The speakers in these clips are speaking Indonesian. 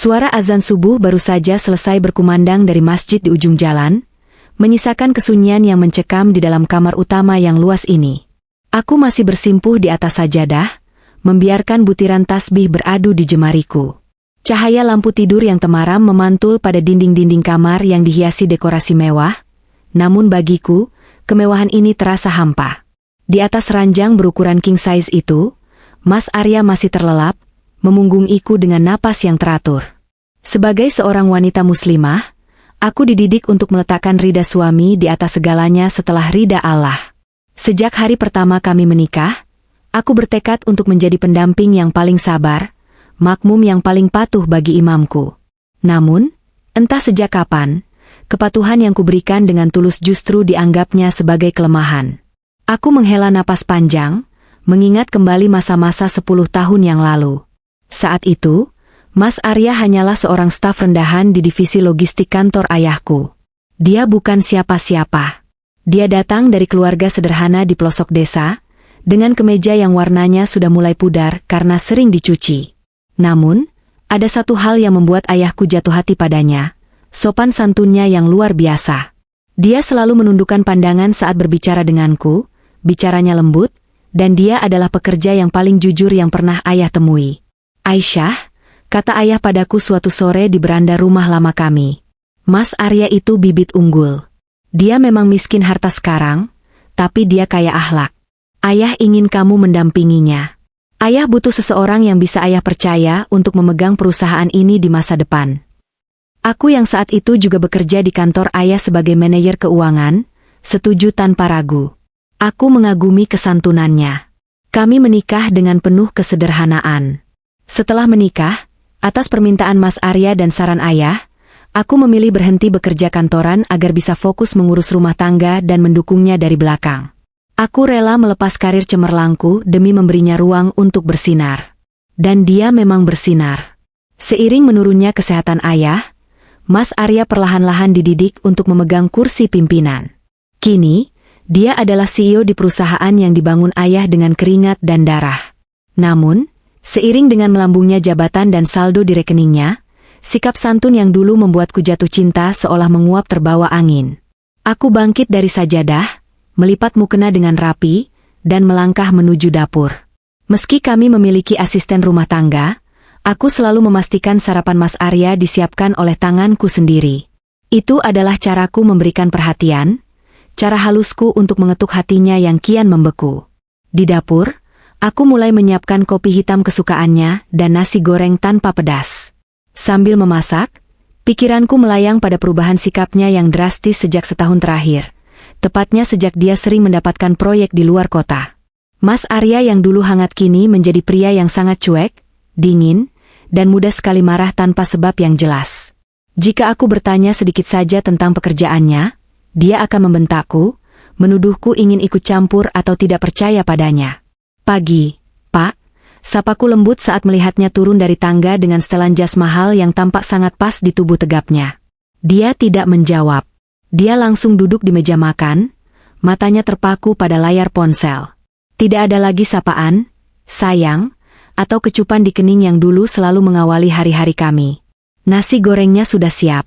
Suara azan subuh baru saja selesai berkumandang dari masjid di ujung jalan, menyisakan kesunyian yang mencekam di dalam kamar utama yang luas ini. Aku masih bersimpuh di atas sajadah, membiarkan butiran tasbih beradu di jemariku. Cahaya lampu tidur yang temaram memantul pada dinding-dinding kamar yang dihiasi dekorasi mewah, namun bagiku, kemewahan ini terasa hampa. Di atas ranjang berukuran king size itu, Mas Arya masih terlelap, memunggungiku dengan napas yang teratur. Sebagai seorang wanita muslimah, aku dididik untuk meletakkan ridha suami di atas segalanya setelah ridha Allah. Sejak hari pertama kami menikah, aku bertekad untuk menjadi pendamping yang paling sabar, makmum yang paling patuh bagi imamku. Namun, entah sejak kapan, kepatuhan yang kuberikan dengan tulus justru dianggapnya sebagai kelemahan. Aku menghela napas panjang, mengingat kembali masa-masa 10 tahun yang lalu. Saat itu, Mas Arya hanyalah seorang staf rendahan di divisi logistik kantor ayahku. Dia bukan siapa-siapa. Dia datang dari keluarga sederhana di pelosok desa, dengan kemeja yang warnanya sudah mulai pudar karena sering dicuci. Namun, ada satu hal yang membuat ayahku jatuh hati padanya, sopan santunnya yang luar biasa. Dia selalu menundukkan pandangan saat berbicara denganku, bicaranya lembut, dan dia adalah pekerja yang paling jujur yang pernah ayah temui. Aisyah, kata ayah padaku suatu sore di beranda rumah lama kami. Mas Arya itu bibit unggul. Dia memang miskin harta sekarang, tapi dia kaya akhlak. Ayah ingin kamu mendampinginya. Ayah butuh seseorang yang bisa ayah percaya untuk memegang perusahaan ini di masa depan. Aku yang saat itu juga bekerja di kantor ayah sebagai manajer keuangan, setuju tanpa ragu. Aku mengagumi kesantunannya. Kami menikah dengan penuh kesederhanaan. Setelah menikah, atas permintaan Mas Arya dan saran ayah, aku memilih berhenti bekerja kantoran agar bisa fokus mengurus rumah tangga dan mendukungnya dari belakang. Aku rela melepas karir cemerlangku demi memberinya ruang untuk bersinar. Dan dia memang bersinar. Seiring menurunnya kesehatan ayah, Mas Arya perlahan-lahan dididik untuk memegang kursi pimpinan. Kini, dia adalah CEO di perusahaan yang dibangun ayah dengan keringat dan darah. Namun, seiring dengan melambungnya jabatan dan saldo di rekeningnya, sikap santun yang dulu membuatku jatuh cinta seolah menguap terbawa angin. Aku bangkit dari sajadah, melipat mukena dengan rapi, dan melangkah menuju dapur. Meski kami memiliki asisten rumah tangga, aku selalu memastikan sarapan Mas Arya disiapkan oleh tanganku sendiri. Itu adalah caraku memberikan perhatian, cara halusku untuk mengetuk hatinya yang kian membeku. Di dapur, aku mulai menyiapkan kopi hitam kesukaannya dan nasi goreng tanpa pedas. Sambil memasak, pikiranku melayang pada perubahan sikapnya yang drastis sejak setahun terakhir. Tepatnya sejak dia sering mendapatkan proyek di luar kota. Mas Arya yang dulu hangat kini menjadi pria yang sangat cuek, dingin, dan mudah sekali marah tanpa sebab yang jelas. Jika aku bertanya sedikit saja tentang pekerjaannya, dia akan membentakku, menuduhku ingin ikut campur atau tidak percaya padanya. Pagi, Pak, sapaku lembut saat melihatnya turun dari tangga dengan setelan jas mahal yang tampak sangat pas di tubuh tegapnya. Dia tidak menjawab. Dia langsung duduk di meja makan, matanya terpaku pada layar ponsel. Tidak ada lagi sapaan, sayang, atau kecupan di kening yang dulu selalu mengawali hari-hari kami. Nasi gorengnya sudah siap,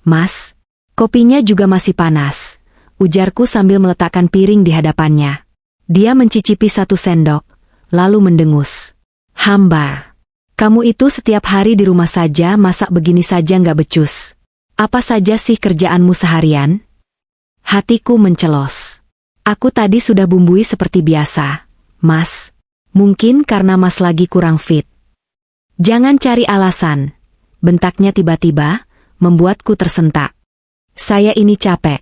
Mas. Kopinya juga masih panas, ujarku sambil meletakkan piring di hadapannya. Dia mencicipi 1 sendok, lalu mendengus. Hambar. Kamu itu setiap hari di rumah saja masak begini saja nggak becus. Apa saja sih kerjaanmu seharian? Hatiku mencelos. Aku tadi sudah bumbui seperti biasa, Mas. Mungkin karena Mas lagi kurang fit. Jangan cari alasan. Bentaknya tiba-tiba, membuatku tersentak. Saya ini capek,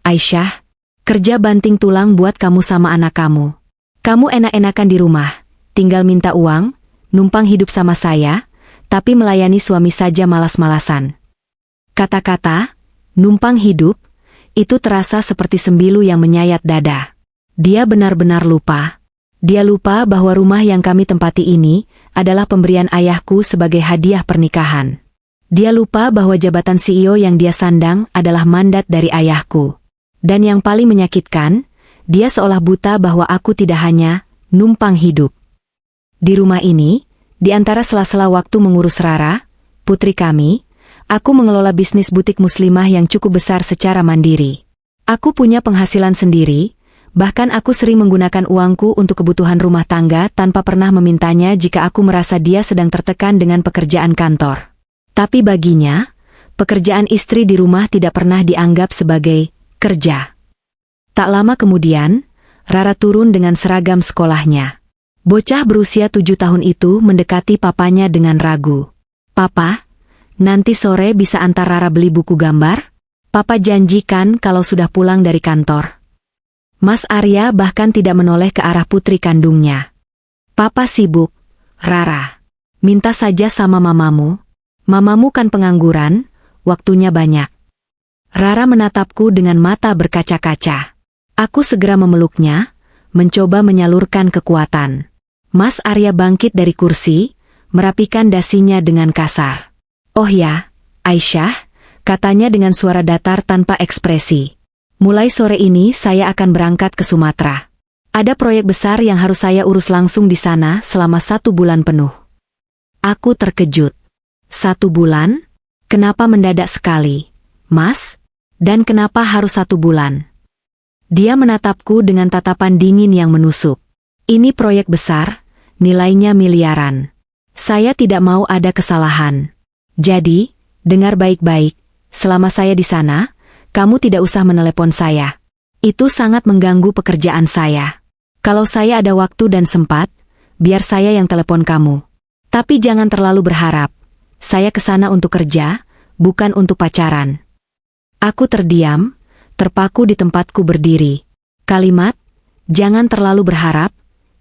Aisyah. Kerja banting tulang buat kamu sama anak kamu. Kamu enak-enakan di rumah, tinggal minta uang, numpang hidup sama saya, tapi melayani suami saja malas-malasan. Kata-kata, numpang hidup, itu terasa seperti sembilu yang menyayat dada. Dia benar-benar lupa. Dia lupa bahwa rumah yang kami tempati ini adalah pemberian ayahku sebagai hadiah pernikahan. Dia lupa bahwa jabatan CEO yang dia sandang adalah mandat dari ayahku. Dan yang paling menyakitkan, dia seolah buta bahwa aku tidak hanya numpang hidup. Di rumah ini, di antara sela-sela waktu mengurus Rara, putri kami, aku mengelola bisnis butik muslimah yang cukup besar secara mandiri. Aku punya penghasilan sendiri, bahkan aku sering menggunakan uangku untuk kebutuhan rumah tangga tanpa pernah memintanya jika aku merasa dia sedang tertekan dengan pekerjaan kantor. Tapi baginya, pekerjaan istri di rumah tidak pernah dianggap sebagai kerja. Tak lama kemudian, Rara turun dengan seragam sekolahnya. Bocah berusia 7 tahun itu mendekati papanya dengan ragu. "Papa, nanti sore bisa antar Rara beli buku gambar? Papa janjikan kalau sudah pulang dari kantor." Mas Arya bahkan tidak menoleh ke arah putri kandungnya. "Papa sibuk, Rara. Minta saja sama mamamu. Mamamu kan pengangguran, waktunya banyak." Rara menatapku dengan mata berkaca-kaca. Aku segera memeluknya, mencoba menyalurkan kekuatan. Mas Arya bangkit dari kursi, merapikan dasinya dengan kasar. "Oh ya, Aisyah," katanya dengan suara datar tanpa ekspresi. "Mulai sore ini saya akan berangkat ke Sumatera. Ada proyek besar yang harus saya urus langsung di sana selama 1 bulan penuh." Aku terkejut. 1 bulan? Kenapa mendadak sekali, Mas? Dan kenapa harus 1 bulan? Dia menatapku dengan tatapan dingin yang menusuk. "Ini proyek besar, nilainya miliaran. Saya tidak mau ada kesalahan. Jadi, dengar baik-baik, selama saya di sana, kamu tidak usah menelepon saya. Itu sangat mengganggu pekerjaan saya. Kalau saya ada waktu dan sempat, biar saya yang telepon kamu. Tapi jangan terlalu berharap. Saya ke sana untuk kerja, bukan untuk pacaran." Aku terdiam, terpaku di tempatku berdiri. Kalimat, "jangan terlalu berharap,"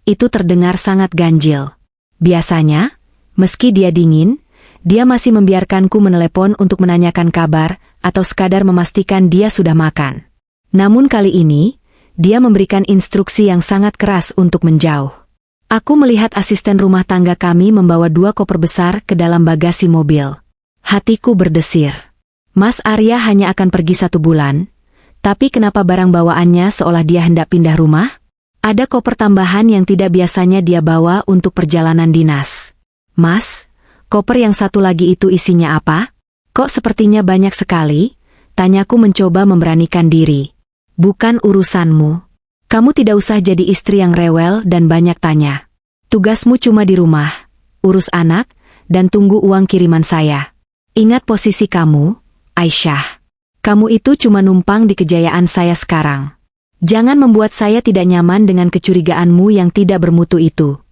itu terdengar sangat ganjil. Biasanya, meski dia dingin, dia masih membiarkanku menelepon untuk menanyakan kabar atau sekadar memastikan dia sudah makan. Namun kali ini, dia memberikan instruksi yang sangat keras untuk menjauh. Aku melihat asisten rumah tangga kami membawa 2 koper besar ke dalam bagasi mobil. Hatiku berdesir. Mas Arya hanya akan pergi 1 bulan, tapi kenapa barang bawaannya seolah dia hendak pindah rumah? Ada koper tambahan yang tidak biasanya dia bawa untuk perjalanan dinas. "Mas, koper yang 1 lagi itu isinya apa? Kok sepertinya banyak sekali?" tanyaku mencoba memberanikan diri. "Bukan urusanmu. Kamu tidak usah jadi istri yang rewel dan banyak tanya. Tugasmu cuma di rumah, urus anak, dan tunggu uang kiriman saya. Ingat posisi kamu, Aisyah. Kamu itu cuma numpang di kejayaan saya sekarang. Jangan membuat saya tidak nyaman dengan kecurigaanmu yang tidak bermutu itu."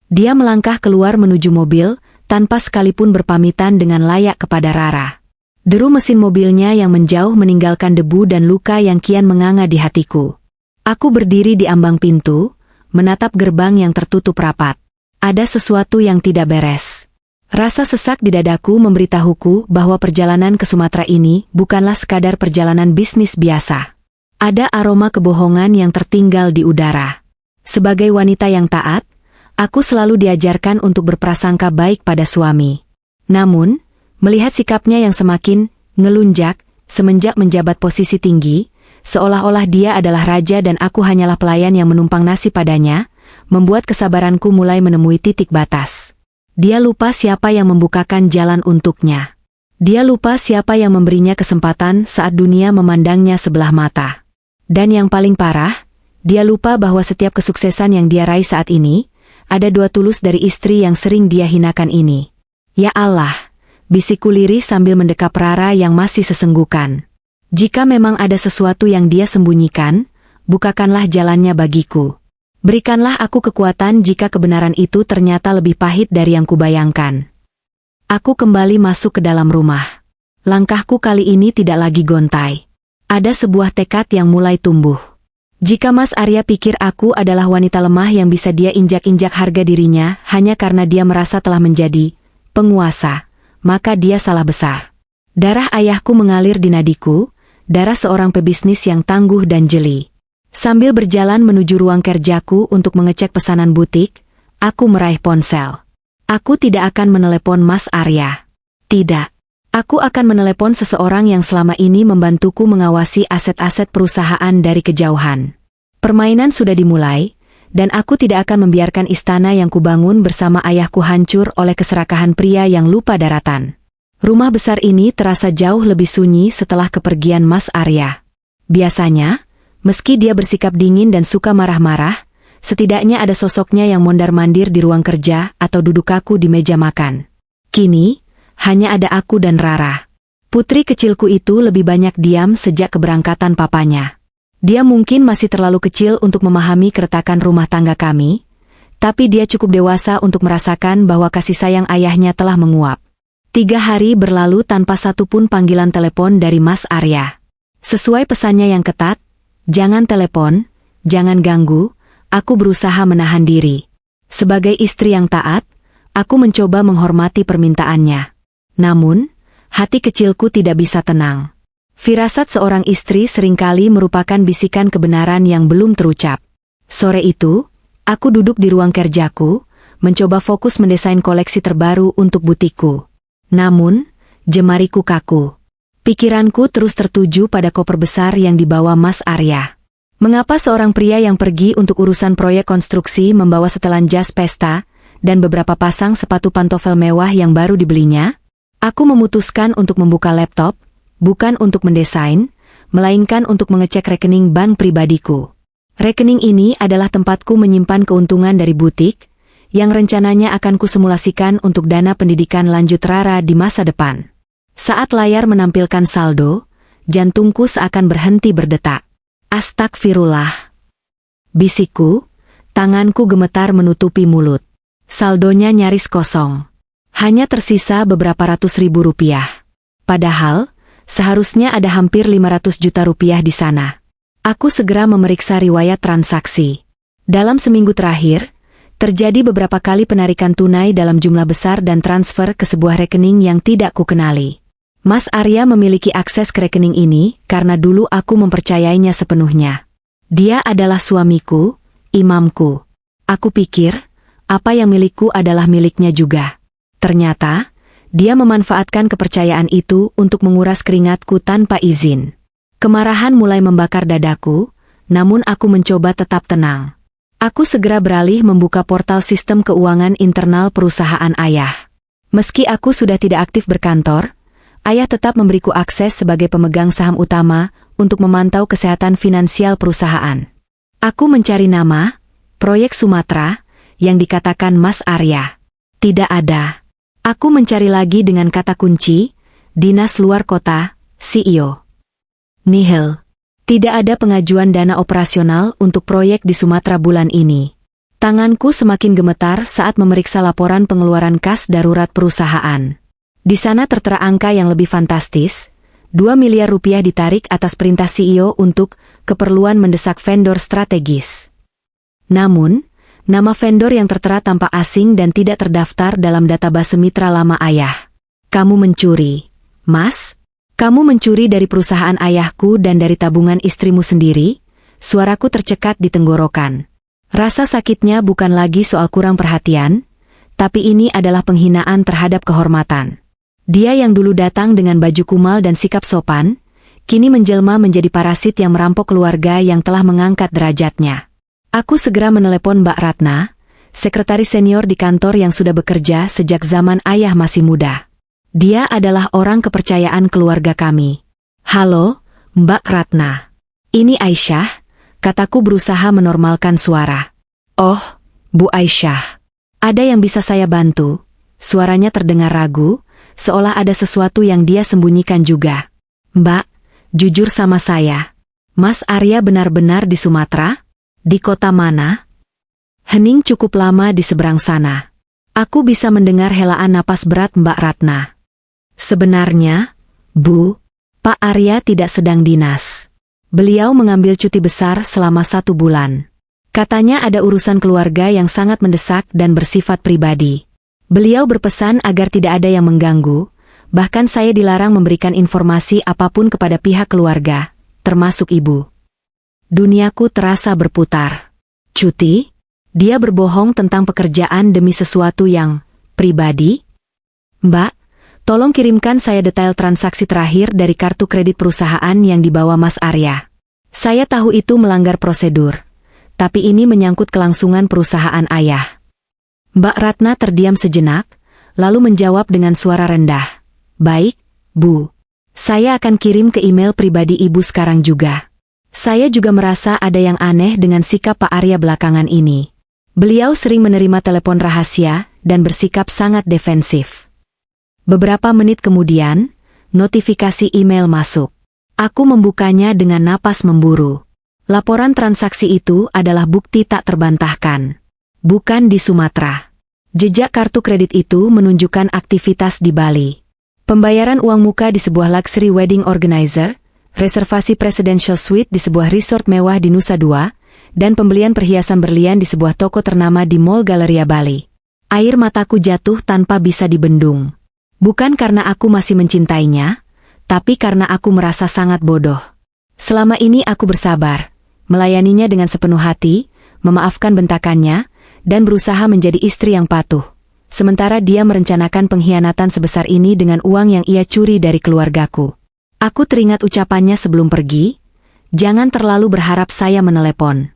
Dia melangkah keluar menuju mobil, tanpa sekalipun berpamitan dengan layak kepada Rara. Deru mesin mobilnya yang menjauh meninggalkan debu dan luka yang kian menganga di hatiku. Aku berdiri di ambang pintu, menatap gerbang yang tertutup rapat. Ada sesuatu yang tidak beres. Rasa sesak di dadaku memberitahuku bahwa perjalanan ke Sumatera ini bukanlah sekadar perjalanan bisnis biasa. Ada aroma kebohongan yang tertinggal di udara. Sebagai wanita yang taat, aku selalu diajarkan untuk berprasangka baik pada suami. Namun, melihat sikapnya yang semakin ngelunjak semenjak menjabat posisi tinggi, seolah-olah dia adalah raja dan aku hanyalah pelayan yang menumpang nasi padanya, membuat kesabaranku mulai menemui titik batas. Dia lupa siapa yang membukakan jalan untuknya. Dia lupa siapa yang memberinya kesempatan saat dunia memandangnya sebelah mata. Dan yang paling parah, dia lupa bahwa setiap kesuksesan yang dia raih saat ini, ada 2 tulus dari istri yang sering dia hinakan ini. "Ya Allah," bisikku lirih sambil mendekap Rara yang masih sesenggukan. "Jika memang ada sesuatu yang dia sembunyikan, bukakanlah jalannya bagiku. Berikanlah aku kekuatan jika kebenaran itu ternyata lebih pahit dari yang kubayangkan." Aku kembali masuk ke dalam rumah. Langkahku kali ini tidak lagi gontai. Ada sebuah tekad yang mulai tumbuh. Jika Mas Arya pikir aku adalah wanita lemah yang bisa dia injak-injak harga dirinya hanya karena dia merasa telah menjadi penguasa, maka dia salah besar. Darah ayahku mengalir di nadiku, darah seorang pebisnis yang tangguh dan jeli. Sambil berjalan menuju ruang kerjaku untuk mengecek pesanan butik, aku meraih ponsel. Aku tidak akan menelepon Mas Arya. Tidak. Aku akan menelepon seseorang yang selama ini membantuku mengawasi aset-aset perusahaan dari kejauhan. Permainan sudah dimulai, dan aku tidak akan membiarkan istana yang kubangun bersama ayahku hancur oleh keserakahan pria yang lupa daratan. Rumah besar ini terasa jauh lebih sunyi setelah kepergian Mas Arya. Biasanya, meski dia bersikap dingin dan suka marah-marah, setidaknya ada sosoknya yang mondar-mandir di ruang kerja atau duduk kaku di meja makan. Kini, hanya ada aku dan Rara. Putri kecilku itu lebih banyak diam sejak keberangkatan papanya. Dia mungkin masih terlalu kecil untuk memahami keretakan rumah tangga kami, tapi dia cukup dewasa untuk merasakan bahwa kasih sayang ayahnya telah menguap. 3 hari berlalu tanpa satupun panggilan telepon dari Mas Arya. Sesuai pesannya yang ketat, jangan telepon, jangan ganggu, aku berusaha menahan diri. Sebagai istri yang taat, aku mencoba menghormati permintaannya. Namun, hati kecilku tidak bisa tenang. Firasat seorang istri seringkali merupakan bisikan kebenaran yang belum terucap. Sore itu, aku duduk di ruang kerjaku, mencoba fokus mendesain koleksi terbaru untuk butikku. Namun, jemariku kaku. Pikiranku terus tertuju pada koper besar yang dibawa Mas Arya. Mengapa seorang pria yang pergi untuk urusan proyek konstruksi membawa setelan jas pesta dan beberapa pasang sepatu pantofel mewah yang baru dibelinya? Aku memutuskan untuk membuka laptop, bukan untuk mendesain, melainkan untuk mengecek rekening bank pribadiku. Rekening ini adalah tempatku menyimpan keuntungan dari butik, yang rencananya akan kusimulasikan untuk dana pendidikan lanjut Rara di masa depan. Saat layar menampilkan saldo, jantungku seakan berhenti berdetak. Astagfirullah. Bisikku, tanganku gemetar menutupi mulut. Saldonya nyaris kosong. Hanya tersisa beberapa ratus ribu rupiah. Padahal, seharusnya ada hampir 500 juta rupiah di sana. Aku segera memeriksa riwayat transaksi. Dalam seminggu terakhir, terjadi beberapa kali penarikan tunai dalam jumlah besar dan transfer ke sebuah rekening yang tidak kukenali. Mas Arya memiliki akses ke rekening ini karena dulu aku mempercayainya sepenuhnya. Dia adalah suamiku, imamku. Aku pikir, apa yang milikku adalah miliknya juga. Ternyata, dia memanfaatkan kepercayaan itu untuk menguras keringatku tanpa izin. Kemarahan mulai membakar dadaku, namun aku mencoba tetap tenang. Aku segera beralih membuka portal sistem keuangan internal perusahaan ayah. Meski aku sudah tidak aktif berkantor, ayah tetap memberiku akses sebagai pemegang saham utama untuk memantau kesehatan finansial perusahaan. Aku mencari nama, proyek Sumatera, yang dikatakan Mas Arya. Tidak ada. Aku mencari lagi dengan kata kunci, dinas luar kota, CEO. Nihil. Tidak ada pengajuan dana operasional untuk proyek di Sumatera bulan ini. Tanganku semakin gemetar saat memeriksa laporan pengeluaran kas darurat perusahaan. Di sana tertera angka yang lebih fantastis, 2 miliar rupiah ditarik atas perintah CEO untuk keperluan mendesak vendor strategis. Namun, nama vendor yang tertera tampak asing dan tidak terdaftar dalam database mitra lama ayah. Kamu mencuri, Mas? Kamu mencuri dari perusahaan ayahku dan dari tabungan istrimu sendiri? Suaraku tercekat di tenggorokan. Rasa sakitnya bukan lagi soal kurang perhatian, tapi ini adalah penghinaan terhadap kehormatan. Dia yang dulu datang dengan baju kumal dan sikap sopan, kini menjelma menjadi parasit yang merampok keluarga yang telah mengangkat derajatnya. Aku segera menelepon Mbak Ratna, sekretaris senior di kantor yang sudah bekerja sejak zaman ayah masih muda. Dia adalah orang kepercayaan keluarga kami. Halo, Mbak Ratna. Ini Aisyah, kataku berusaha menormalkan suara. Oh, Bu Aisyah. Ada yang bisa saya bantu? Suaranya terdengar ragu, seolah ada sesuatu yang dia sembunyikan juga. Mbak, jujur sama saya. Mas Arya benar-benar di Sumatera? Di kota mana? Hening cukup lama di seberang sana. Aku bisa mendengar helaan napas berat Mbak Ratna. Sebenarnya, Bu, Pak Arya tidak sedang dinas. Beliau mengambil cuti besar selama 1 bulan. Katanya ada urusan keluarga yang sangat mendesak dan bersifat pribadi. Beliau berpesan agar tidak ada yang mengganggu, bahkan saya dilarang memberikan informasi apapun kepada pihak keluarga, termasuk ibu. Duniaku terasa berputar. Cuti? Dia berbohong tentang pekerjaan demi sesuatu yang pribadi? Mbak, tolong kirimkan saya detail transaksi terakhir dari kartu kredit perusahaan yang dibawa Mas Arya. Saya tahu itu melanggar prosedur, tapi ini menyangkut kelangsungan perusahaan ayah. Mbak Ratna terdiam sejenak, lalu menjawab dengan suara rendah. Baik, Bu. Saya akan kirim ke email pribadi Ibu sekarang juga. Saya juga merasa ada yang aneh dengan sikap Pak Arya belakangan ini. Beliau sering menerima telepon rahasia dan bersikap sangat defensif. Beberapa menit kemudian, notifikasi email masuk. Aku membukanya dengan napas memburu. Laporan transaksi itu adalah bukti tak terbantahkan. Bukan di Sumatera. Jejak kartu kredit itu menunjukkan aktivitas di Bali. Pembayaran uang muka di sebuah luxury wedding organizer, reservasi presidential suite di sebuah resort mewah di Nusa Dua, dan pembelian perhiasan berlian di sebuah toko ternama di Mall Galleria Bali. Air mataku jatuh tanpa bisa dibendung. Bukan karena aku masih mencintainya, tapi karena aku merasa sangat bodoh. Selama ini aku bersabar, melayaninya dengan sepenuh hati, memaafkan bentakannya, dan berusaha menjadi istri yang patuh. Sementara dia merencanakan pengkhianatan sebesar ini dengan uang yang ia curi dari keluargaku. Aku teringat ucapannya sebelum pergi, jangan terlalu berharap saya menelepon.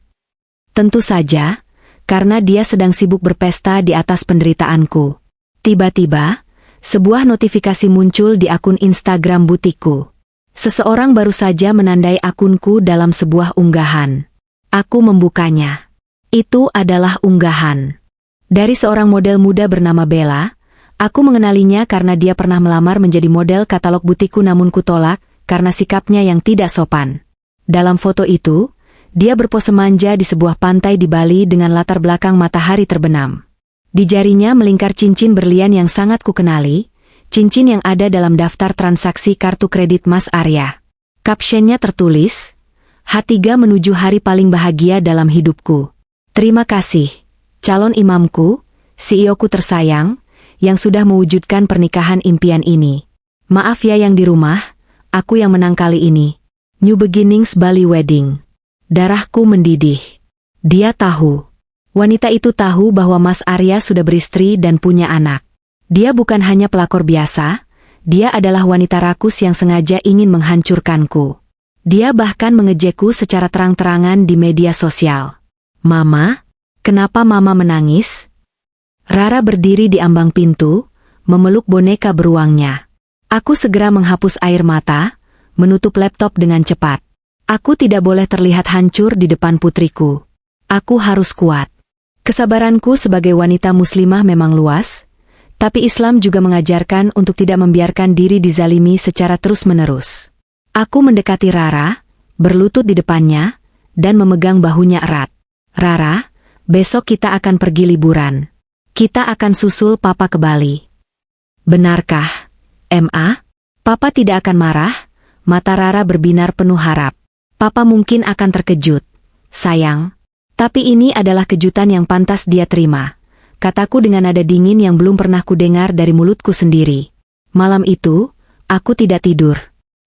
Tentu saja, karena dia sedang sibuk berpesta di atas penderitaanku. Tiba-tiba, sebuah notifikasi muncul di akun Instagram butikku. Seseorang baru saja menandai akunku dalam sebuah unggahan. Aku membukanya. Itu adalah unggahan dari seorang model muda bernama Bella. Aku mengenalinya karena dia pernah melamar menjadi model katalog butikku namun kutolak karena sikapnya yang tidak sopan. Dalam foto itu, dia berpose manja di sebuah pantai di Bali dengan latar belakang matahari terbenam. Di jarinya melingkar cincin berlian yang sangat kukenali, cincin yang ada dalam daftar transaksi kartu kredit Mas Arya. Captionnya tertulis, H3 menuju hari paling bahagia dalam hidupku. Terima kasih, calon imamku, CEO-ku tersayang, yang sudah mewujudkan pernikahan impian ini. Maaf ya yang di rumah, aku yang menang kali ini. New Beginnings Bali Wedding. Darahku mendidih. Dia tahu. Wanita itu tahu bahwa Mas Arya sudah beristri dan punya anak. Dia bukan hanya pelakor biasa, dia adalah wanita rakus yang sengaja ingin menghancurkanku. Dia bahkan mengejekku secara terang-terangan di media sosial. Mama? Kenapa Mama menangis? Rara berdiri di ambang pintu, memeluk boneka beruangnya. Aku segera menghapus air mata, menutup laptop dengan cepat. Aku tidak boleh terlihat hancur di depan putriku. Aku harus kuat. Kesabaranku sebagai wanita muslimah memang luas, tapi Islam juga mengajarkan untuk tidak membiarkan diri dizalimi secara terus-menerus. Aku mendekati Rara, berlutut di depannya, dan memegang bahunya erat. Rara, besok kita akan pergi liburan. Kita akan susul Papa ke Bali. Benarkah, Ma? Papa tidak akan marah? Mata Rara berbinar penuh harap. Papa mungkin akan terkejut. Sayang. Tapi ini adalah kejutan yang pantas dia terima. Kataku dengan nada dingin yang belum pernah kudengar dari mulutku sendiri. Malam itu, aku tidak tidur.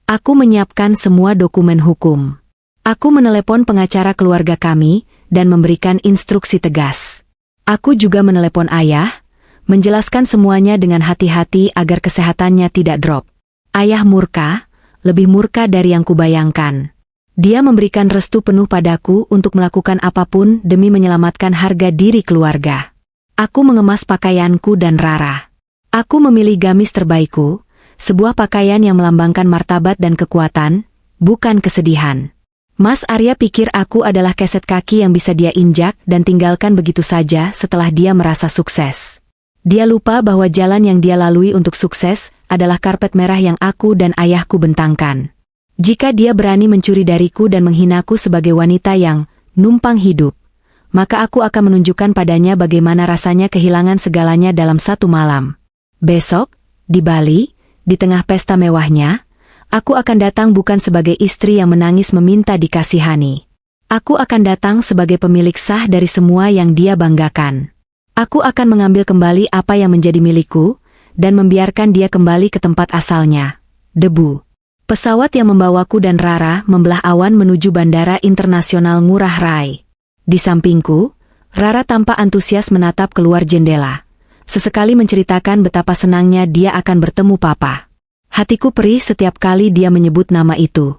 Aku menyiapkan semua dokumen hukum. Aku menelepon pengacara keluarga kami dan memberikan instruksi tegas. Aku juga menelepon ayah, menjelaskan semuanya dengan hati-hati agar kesehatannya tidak drop. Ayah murka, lebih murka dari yang kubayangkan. Dia memberikan restu penuh padaku untuk melakukan apapun demi menyelamatkan harga diri keluarga. Aku mengemas pakaianku dan Rara. Aku memilih gamis terbaikku, sebuah pakaian yang melambangkan martabat dan kekuatan, bukan kesedihan. Mas Arya pikir aku adalah keset kaki yang bisa dia injak dan tinggalkan begitu saja setelah dia merasa sukses. Dia lupa bahwa jalan yang dia lalui untuk sukses adalah karpet merah yang aku dan ayahku bentangkan. Jika dia berani mencuri dariku dan menghinaku sebagai wanita yang numpang hidup, maka aku akan menunjukkan padanya bagaimana rasanya kehilangan segalanya dalam satu malam. Besok, di Bali, di tengah pesta mewahnya, aku akan datang bukan sebagai istri yang menangis meminta dikasihani. Aku akan datang sebagai pemilik sah dari semua yang dia banggakan. Aku akan mengambil kembali apa yang menjadi milikku, dan membiarkan dia kembali ke tempat asalnya. Debu. Pesawat yang membawaku dan Rara membelah awan menuju Bandara Internasional Ngurah Rai. Di sampingku, Rara tampak antusias menatap keluar jendela. Sesekali menceritakan betapa senangnya dia akan bertemu Papa. Hatiku perih setiap kali dia menyebut nama itu.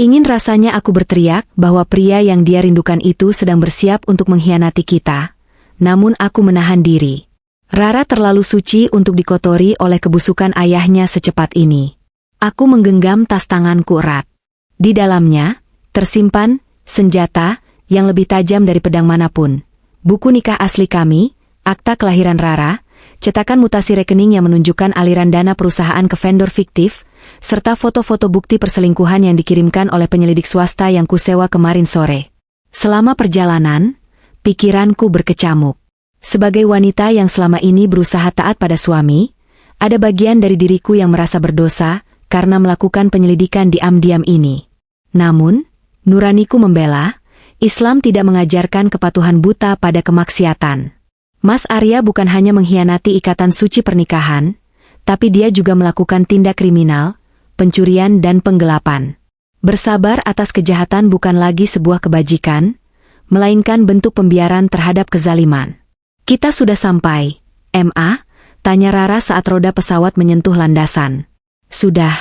Ingin rasanya aku berteriak bahwa pria yang dia rindukan itu sedang bersiap untuk mengkhianati kita, namun aku menahan diri. Rara terlalu suci untuk dikotori oleh kebusukan ayahnya secepat ini. Aku menggenggam tas tanganku erat. Di dalamnya, tersimpan senjata yang lebih tajam dari pedang manapun. Buku nikah asli kami, akta kelahiran Rara, cetakan mutasi rekening yang menunjukkan aliran dana perusahaan ke vendor fiktif, serta foto-foto bukti perselingkuhan yang dikirimkan oleh penyelidik swasta yang kusewa kemarin sore. Selama perjalanan, pikiranku berkecamuk. Sebagai wanita yang selama ini berusaha taat pada suami, ada bagian dari diriku yang merasa berdosa karena melakukan penyelidikan diam-diam ini. Namun, nuraniku membela, Islam tidak mengajarkan kepatuhan buta pada kemaksiatan. Mas Arya bukan hanya mengkhianati ikatan suci pernikahan, tapi dia juga melakukan tindak kriminal, pencurian dan penggelapan. Bersabar atas kejahatan bukan lagi sebuah kebajikan, melainkan bentuk pembiaran terhadap kezaliman. Kita sudah sampai, Ma, tanya Rara saat roda pesawat menyentuh landasan. Sudah,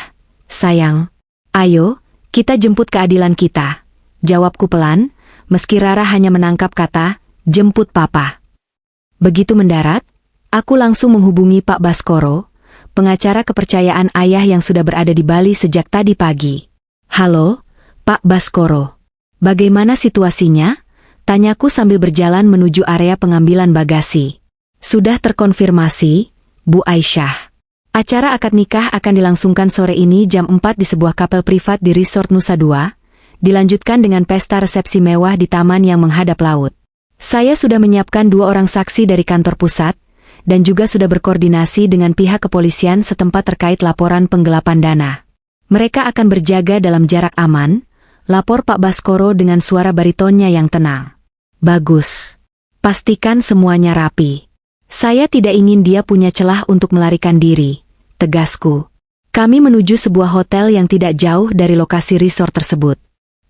sayang. Ayo, kita jemput keadilan kita. Jawabku pelan, meski Rara hanya menangkap kata, jemput papa. Begitu mendarat, aku langsung menghubungi Pak Baskoro, pengacara kepercayaan ayah yang sudah berada di Bali sejak tadi pagi. Halo, Pak Baskoro. Bagaimana situasinya? Tanyaku sambil berjalan menuju area pengambilan bagasi. Sudah terkonfirmasi, Bu Aisyah. Acara akad nikah akan dilangsungkan sore ini jam 4 di sebuah kapel privat di Resort Nusa Dua, dilanjutkan dengan pesta resepsi mewah di taman yang menghadap laut. Saya sudah menyiapkan 2 orang saksi dari kantor pusat, dan juga sudah berkoordinasi dengan pihak kepolisian setempat terkait laporan penggelapan dana. Mereka akan berjaga dalam jarak aman, lapor Pak Baskoro dengan suara baritonnya yang tenang. Bagus. Pastikan semuanya rapi. Saya tidak ingin dia punya celah untuk melarikan diri, tegasku. Kami menuju sebuah hotel yang tidak jauh dari lokasi resort tersebut.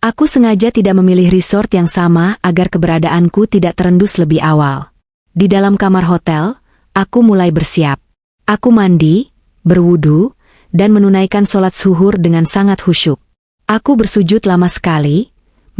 Aku sengaja tidak memilih resort yang sama agar keberadaanku tidak terendus lebih awal. Di dalam kamar hotel, aku mulai bersiap. Aku mandi, berwudu, dan menunaikan sholat zuhur dengan sangat khusyuk. Aku bersujud lama sekali,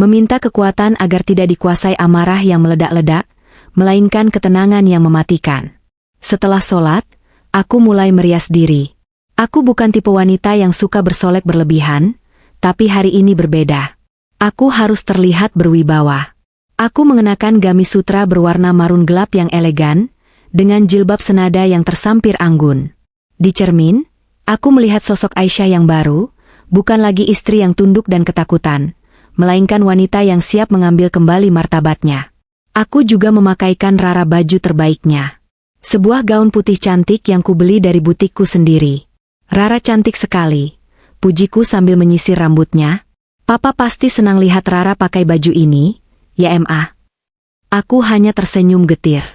meminta kekuatan agar tidak dikuasai amarah yang meledak-ledak, melainkan ketenangan yang mematikan. Setelah sholat, aku mulai merias diri. Aku bukan tipe wanita yang suka bersolek berlebihan, tapi hari ini berbeda. Aku harus terlihat berwibawa. Aku mengenakan gamis sutra berwarna marun gelap yang elegan, dengan jilbab senada yang tersampir anggun. Di cermin, aku melihat sosok Aisyah yang baru, bukan lagi istri yang tunduk dan ketakutan, melainkan wanita yang siap mengambil kembali martabatnya. Aku juga memakaikan Rara baju terbaiknya. Sebuah gaun putih cantik yang kubeli dari butikku sendiri. Rara cantik sekali, pujiku sambil menyisir rambutnya. Papa pasti senang lihat Rara pakai baju ini, ya Ma. Aku hanya tersenyum getir.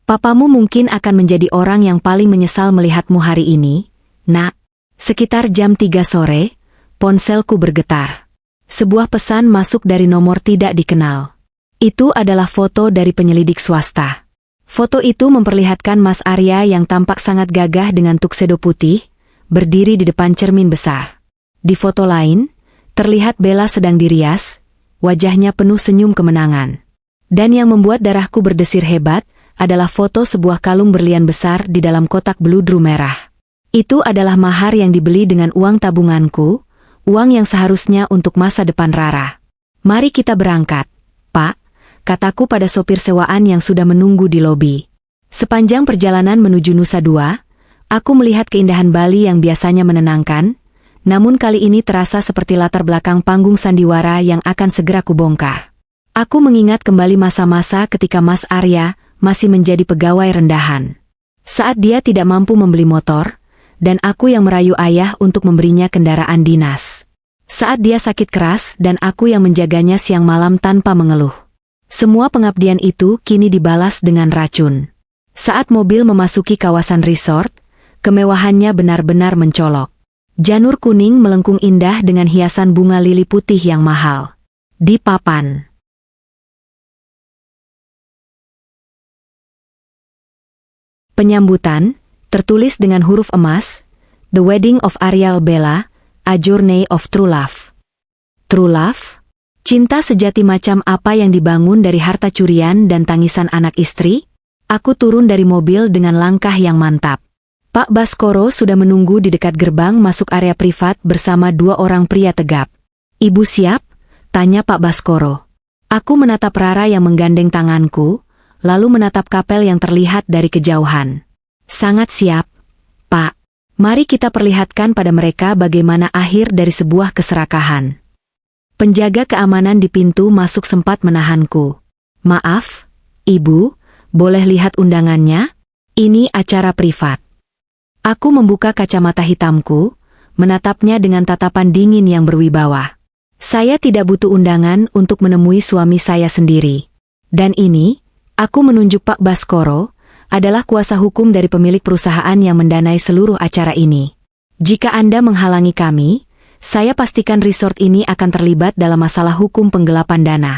Papamu mungkin akan menjadi orang yang paling menyesal melihatmu hari ini, Nak. Sekitar jam 3 sore, ponselku bergetar. Sebuah pesan masuk dari nomor tidak dikenal. Itu adalah foto dari penyelidik swasta. Foto itu memperlihatkan Mas Arya yang tampak sangat gagah dengan tuxedo putih, berdiri di depan cermin besar. Di foto lain, terlihat Bella sedang dirias, wajahnya penuh senyum kemenangan. Dan yang membuat darahku berdesir hebat, adalah foto sebuah kalung berlian besar di dalam kotak beludru merah. Itu adalah mahar yang dibeli dengan uang tabunganku, uang yang seharusnya untuk masa depan Rara. Mari kita berangkat, Pak, kataku pada sopir sewaan yang sudah menunggu di lobi. Sepanjang perjalanan menuju Nusa Dua, aku melihat keindahan Bali yang biasanya menenangkan, namun kali ini terasa seperti latar belakang panggung sandiwara yang akan segera kubongkar. Aku mengingat kembali masa-masa ketika Mas Arya masih menjadi pegawai rendahan. Saat dia tidak mampu membeli motor, dan aku yang merayu ayah untuk memberinya kendaraan dinas. Saat dia sakit keras dan aku yang menjaganya siang malam tanpa mengeluh. Semua pengabdian itu kini dibalas dengan racun. Saat mobil memasuki kawasan resort, kemewahannya benar-benar mencolok. Janur kuning melengkung indah dengan hiasan bunga lili putih yang mahal. Di papan. Penyambutan, tertulis dengan huruf emas, The Wedding of Ariel Bella, A Journey of True Love. True Love? Cinta sejati macam apa yang dibangun dari harta curian dan tangisan anak istri? Aku turun dari mobil dengan langkah yang mantap. Pak Baskoro sudah menunggu di dekat gerbang masuk area privat bersama dua orang pria tegap. "Ibu siap?" tanya Pak Baskoro. Aku menatap Rara yang menggandeng tanganku, lalu menatap kapel yang terlihat dari kejauhan. "Sangat siap, Pak. Mari kita perlihatkan pada mereka bagaimana akhir dari sebuah keserakahan." Penjaga keamanan di pintu masuk sempat menahanku. "Maaf, Ibu, boleh lihat undangannya? Ini acara privat." Aku membuka kacamata hitamku, menatapnya dengan tatapan dingin yang berwibawa. "Saya tidak butuh undangan untuk menemui suami saya sendiri. Dan ini," aku menunjuk Pak Baskoro, "adalah kuasa hukum dari pemilik perusahaan yang mendanai seluruh acara ini. Jika Anda menghalangi kami, saya pastikan resort ini akan terlibat dalam masalah hukum penggelapan dana."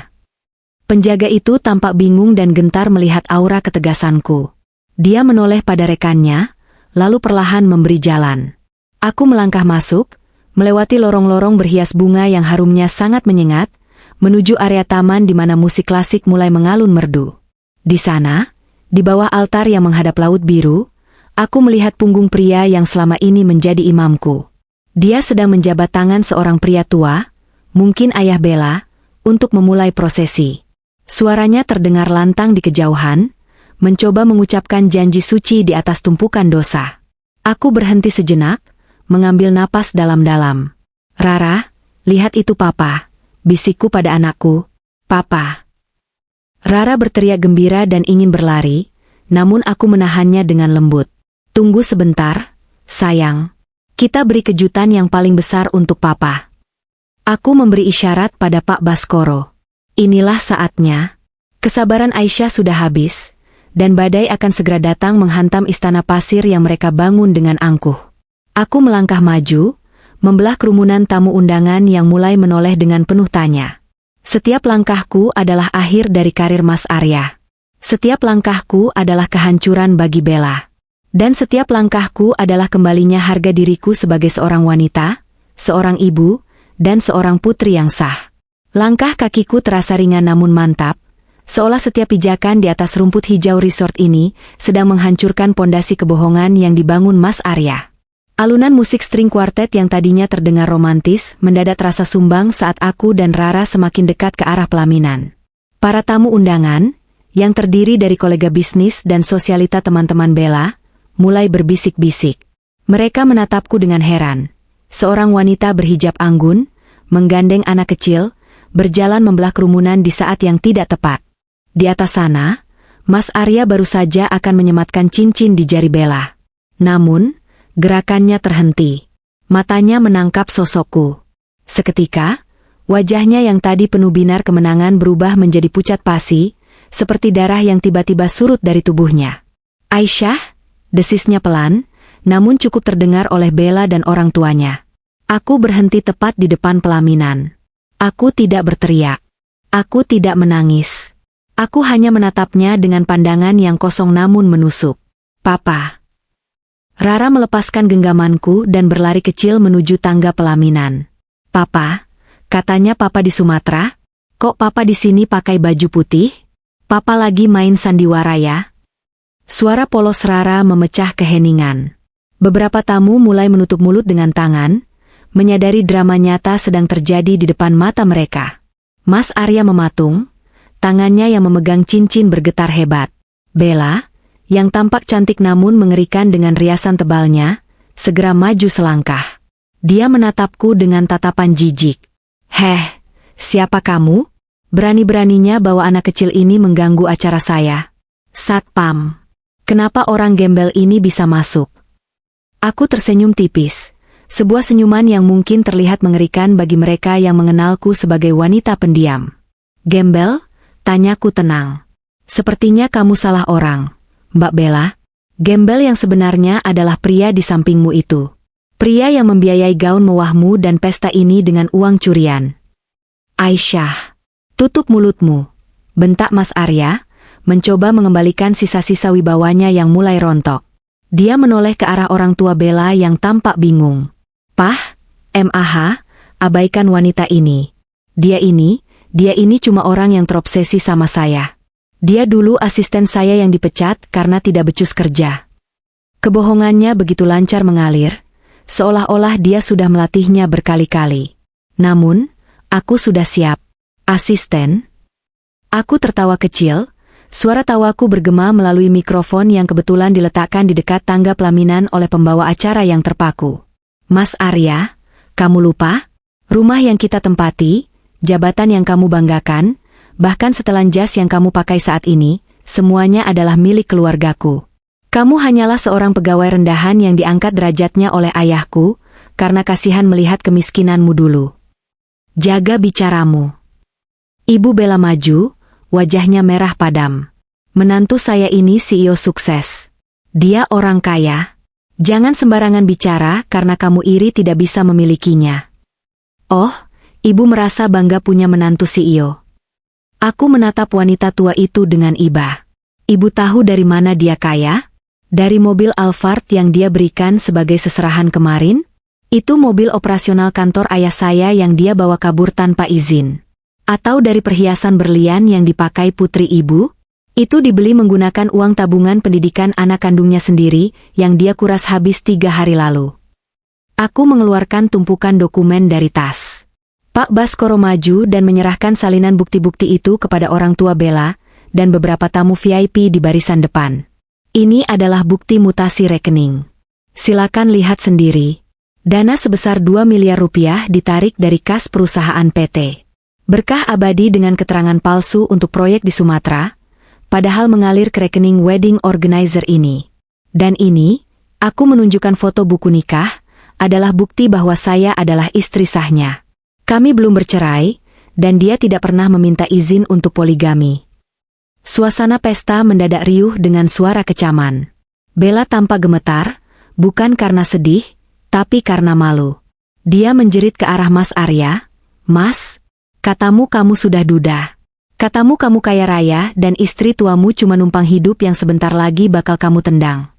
Penjaga itu tampak bingung dan gentar melihat aura ketegasanku. Dia menoleh pada rekannya, lalu perlahan memberi jalan. Aku melangkah masuk, melewati lorong-lorong berhias bunga yang harumnya sangat menyengat, menuju area taman di mana musik klasik mulai mengalun merdu. Di sana, di bawah altar yang menghadap laut biru, aku melihat punggung pria yang selama ini menjadi imamku. Dia sedang menjabat tangan seorang pria tua, mungkin ayah Bella, untuk memulai prosesi. Suaranya terdengar lantang di kejauhan, mencoba mengucapkan janji suci di atas tumpukan dosa. Aku berhenti sejenak, mengambil napas dalam-dalam. "Rara, lihat itu Papa," bisikku pada anakku. "Papa." Rara berteriak gembira dan ingin berlari, namun aku menahannya dengan lembut. "Tunggu sebentar, sayang. Kita beri kejutan yang paling besar untuk Papa." Aku memberi isyarat pada Pak Baskoro. Inilah saatnya. Kesabaran Aisyah sudah habis, dan badai akan segera datang menghantam istana pasir yang mereka bangun dengan angkuh. Aku melangkah maju, membelah kerumunan tamu undangan yang mulai menoleh dengan penuh tanya. Setiap langkahku adalah akhir dari karir Mas Arya. Setiap langkahku adalah kehancuran bagi Bella. Dan setiap langkahku adalah kembalinya harga diriku sebagai seorang wanita, seorang ibu, dan seorang putri yang sah. Langkah kakiku terasa ringan namun mantap, seolah setiap pijakan di atas rumput hijau resort ini sedang menghancurkan pondasi kebohongan yang dibangun Mas Arya. Alunan musik string quartet yang tadinya terdengar romantis mendadak terasa sumbang saat aku dan Rara semakin dekat ke arah pelaminan. Para tamu undangan, yang terdiri dari kolega bisnis dan sosialita teman-teman Bella, mulai berbisik-bisik. Mereka menatapku dengan heran. Seorang wanita berhijab anggun, menggandeng anak kecil, berjalan membelah kerumunan di saat yang tidak tepat. Di atas sana, Mas Arya baru saja akan menyematkan cincin di jari Bella. Namun, gerakannya terhenti. Matanya menangkap sosokku. Seketika, wajahnya yang tadi penuh binar kemenangan berubah menjadi pucat pasi, seperti darah yang tiba-tiba surut dari tubuhnya. "Aisyah," desisnya pelan, namun cukup terdengar oleh Bella dan orang tuanya. Aku berhenti tepat di depan pelaminan. Aku tidak berteriak. Aku tidak menangis. Aku hanya menatapnya dengan pandangan yang kosong namun menusuk. "Papa." Rara melepaskan genggamanku dan berlari kecil menuju tangga pelaminan. "Papa, katanya Papa di Sumatera? Kok Papa di sini pakai baju putih? Papa lagi main sandiwara ya?" Suara polos Rara memecah keheningan. Beberapa tamu mulai menutup mulut dengan tangan, menyadari drama nyata sedang terjadi di depan mata mereka. Mas Arya mematung, tangannya yang memegang cincin bergetar hebat. Bella, yang tampak cantik namun mengerikan dengan riasan tebalnya, segera maju selangkah. Dia menatapku dengan tatapan jijik. "Heh, siapa kamu? Berani-beraninya bawa anak kecil ini mengganggu acara saya. Satpam, kenapa orang gembel ini bisa masuk?" Aku tersenyum tipis. Sebuah senyuman yang mungkin terlihat mengerikan bagi mereka yang mengenalku sebagai wanita pendiam. "Gembel?" tanyaku tenang. "Sepertinya kamu salah orang, Mbak Bella. Gembel yang sebenarnya adalah pria di sampingmu itu. Pria yang membiayai gaun mewahmu dan pesta ini dengan uang curian." "Aisyah, tutup mulutmu," bentak Mas Arya, mencoba mengembalikan sisa-sisa wibawanya yang mulai rontok. Dia menoleh ke arah orang tua Bella yang tampak bingung. "Pah, MAH, abaikan wanita ini. Dia ini cuma orang yang terobsesi sama saya. Dia dulu asisten saya yang dipecat karena tidak becus kerja. Kebohongannya begitu lancar mengalir, seolah-olah dia sudah melatihnya berkali-kali. Namun, aku sudah siap. Asisten? Aku tertawa kecil, suara tawaku bergema melalui mikrofon yang kebetulan diletakkan di dekat tangga pelaminan oleh pembawa acara yang terpaku. Mas Arya, kamu lupa? Rumah yang kita tempati, jabatan yang kamu banggakan, bahkan setelan jas yang kamu pakai saat ini, semuanya adalah milik keluargaku. Kamu hanyalah seorang pegawai rendahan yang diangkat derajatnya oleh ayahku, karena kasihan melihat kemiskinanmu dulu. Jaga bicaramu. Ibu Bella maju, wajahnya merah padam. Menantu saya ini CEO sukses. Dia orang kaya. Jangan sembarangan bicara karena kamu iri tidak bisa memilikinya. Oh, ibu merasa bangga punya menantu CEO. Aku menatap wanita tua itu dengan iba. Ibu tahu dari mana dia kaya? Dari mobil Alphard yang dia berikan sebagai seserahan kemarin? Itu mobil operasional kantor ayah saya yang dia bawa kabur tanpa izin. Atau dari perhiasan berlian yang dipakai putri ibu? Itu dibeli menggunakan uang tabungan pendidikan anak kandungnya sendiri yang dia kuras habis 3 hari lalu. Aku mengeluarkan tumpukan dokumen dari tas. Pak Baskoro maju dan menyerahkan salinan bukti-bukti itu kepada orang tua Bella dan beberapa tamu VIP di barisan depan. Ini adalah bukti mutasi rekening. Silakan lihat sendiri. Dana sebesar 2 miliar rupiah ditarik dari kas perusahaan PT. Berkah abadi dengan keterangan palsu untuk proyek di Sumatera, padahal mengalir ke rekening wedding organizer ini. Dan ini, aku menunjukkan foto buku nikah, adalah bukti bahwa saya adalah istri sahnya. Kami belum bercerai, dan dia tidak pernah meminta izin untuk poligami. Suasana pesta mendadak riuh dengan suara kecaman. Bella tampak gemetar, bukan karena sedih, tapi karena malu. Dia menjerit ke arah Mas Arya, "Mas, katamu kamu sudah duda. Katamu kamu kaya raya dan istri tuamu cuma numpang hidup yang sebentar lagi bakal kamu tendang."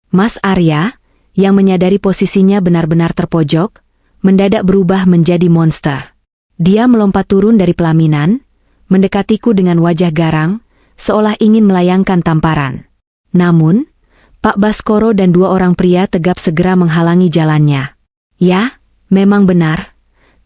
Mas Arya, yang menyadari posisinya benar-benar terpojok, mendadak berubah menjadi monster. Dia melompat turun dari pelaminan, mendekatiku dengan wajah garang, seolah ingin melayangkan tamparan. Namun, Pak Baskoro dan 2 orang pria tegap segera menghalangi jalannya. "Ya, memang benar,"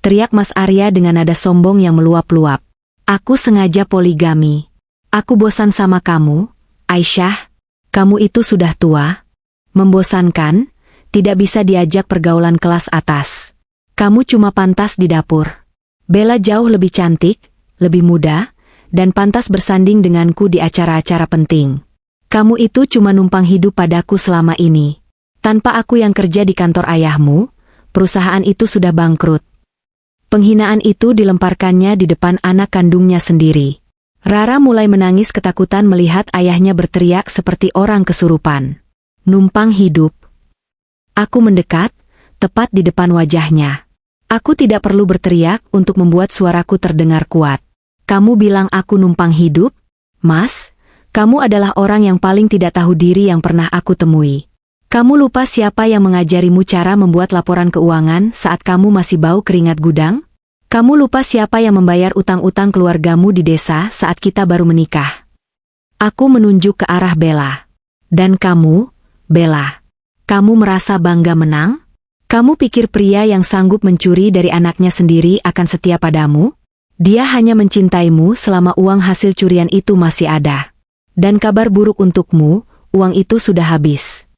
teriak Mas Arya dengan nada sombong yang meluap-luap. "Aku sengaja poligami. Aku bosan sama kamu, Aisyah. Kamu itu sudah tua. Membosankan, tidak bisa diajak pergaulan kelas atas. Kamu cuma pantas di dapur. Bella jauh lebih cantik, lebih muda, dan pantas bersanding denganku di acara-acara penting. Kamu itu cuma numpang hidup padaku selama ini. Tanpa aku yang kerja di kantor ayahmu, perusahaan itu sudah bangkrut." Penghinaan itu dilemparkannya di depan anak kandungnya sendiri. Rara mulai menangis ketakutan melihat ayahnya berteriak seperti orang kesurupan. "Numpang hidup." Aku mendekat, tepat di depan wajahnya. Aku tidak perlu berteriak untuk membuat suaraku terdengar kuat. "Kamu bilang aku numpang hidup? Mas, kamu adalah orang yang paling tidak tahu diri yang pernah aku temui. Kamu lupa siapa yang mengajarimu cara membuat laporan keuangan saat kamu masih bau keringat gudang? Kamu lupa siapa yang membayar utang-utang keluargamu di desa saat kita baru menikah?" Aku menunjuk ke arah Bella. "Dan kamu, Bella, kamu merasa bangga menang? Kamu pikir pria yang sanggup mencuri dari anaknya sendiri akan setia padamu? Dia hanya mencintaimu selama uang hasil curian itu masih ada. Dan kabar buruk untukmu, uang itu sudah habis."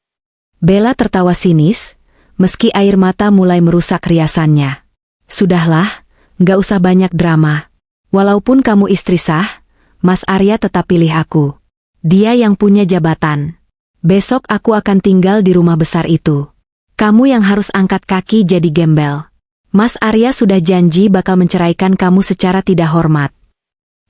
Bella tertawa sinis, meski air mata mulai merusak riasannya. "Sudahlah, nggak usah banyak drama. Walaupun kamu istri sah, Mas Arya tetap pilih aku. Dia yang punya jabatan. Besok aku akan tinggal di rumah besar itu. Kamu yang harus angkat kaki jadi gembel. Mas Arya sudah janji bakal menceraikan kamu secara tidak hormat."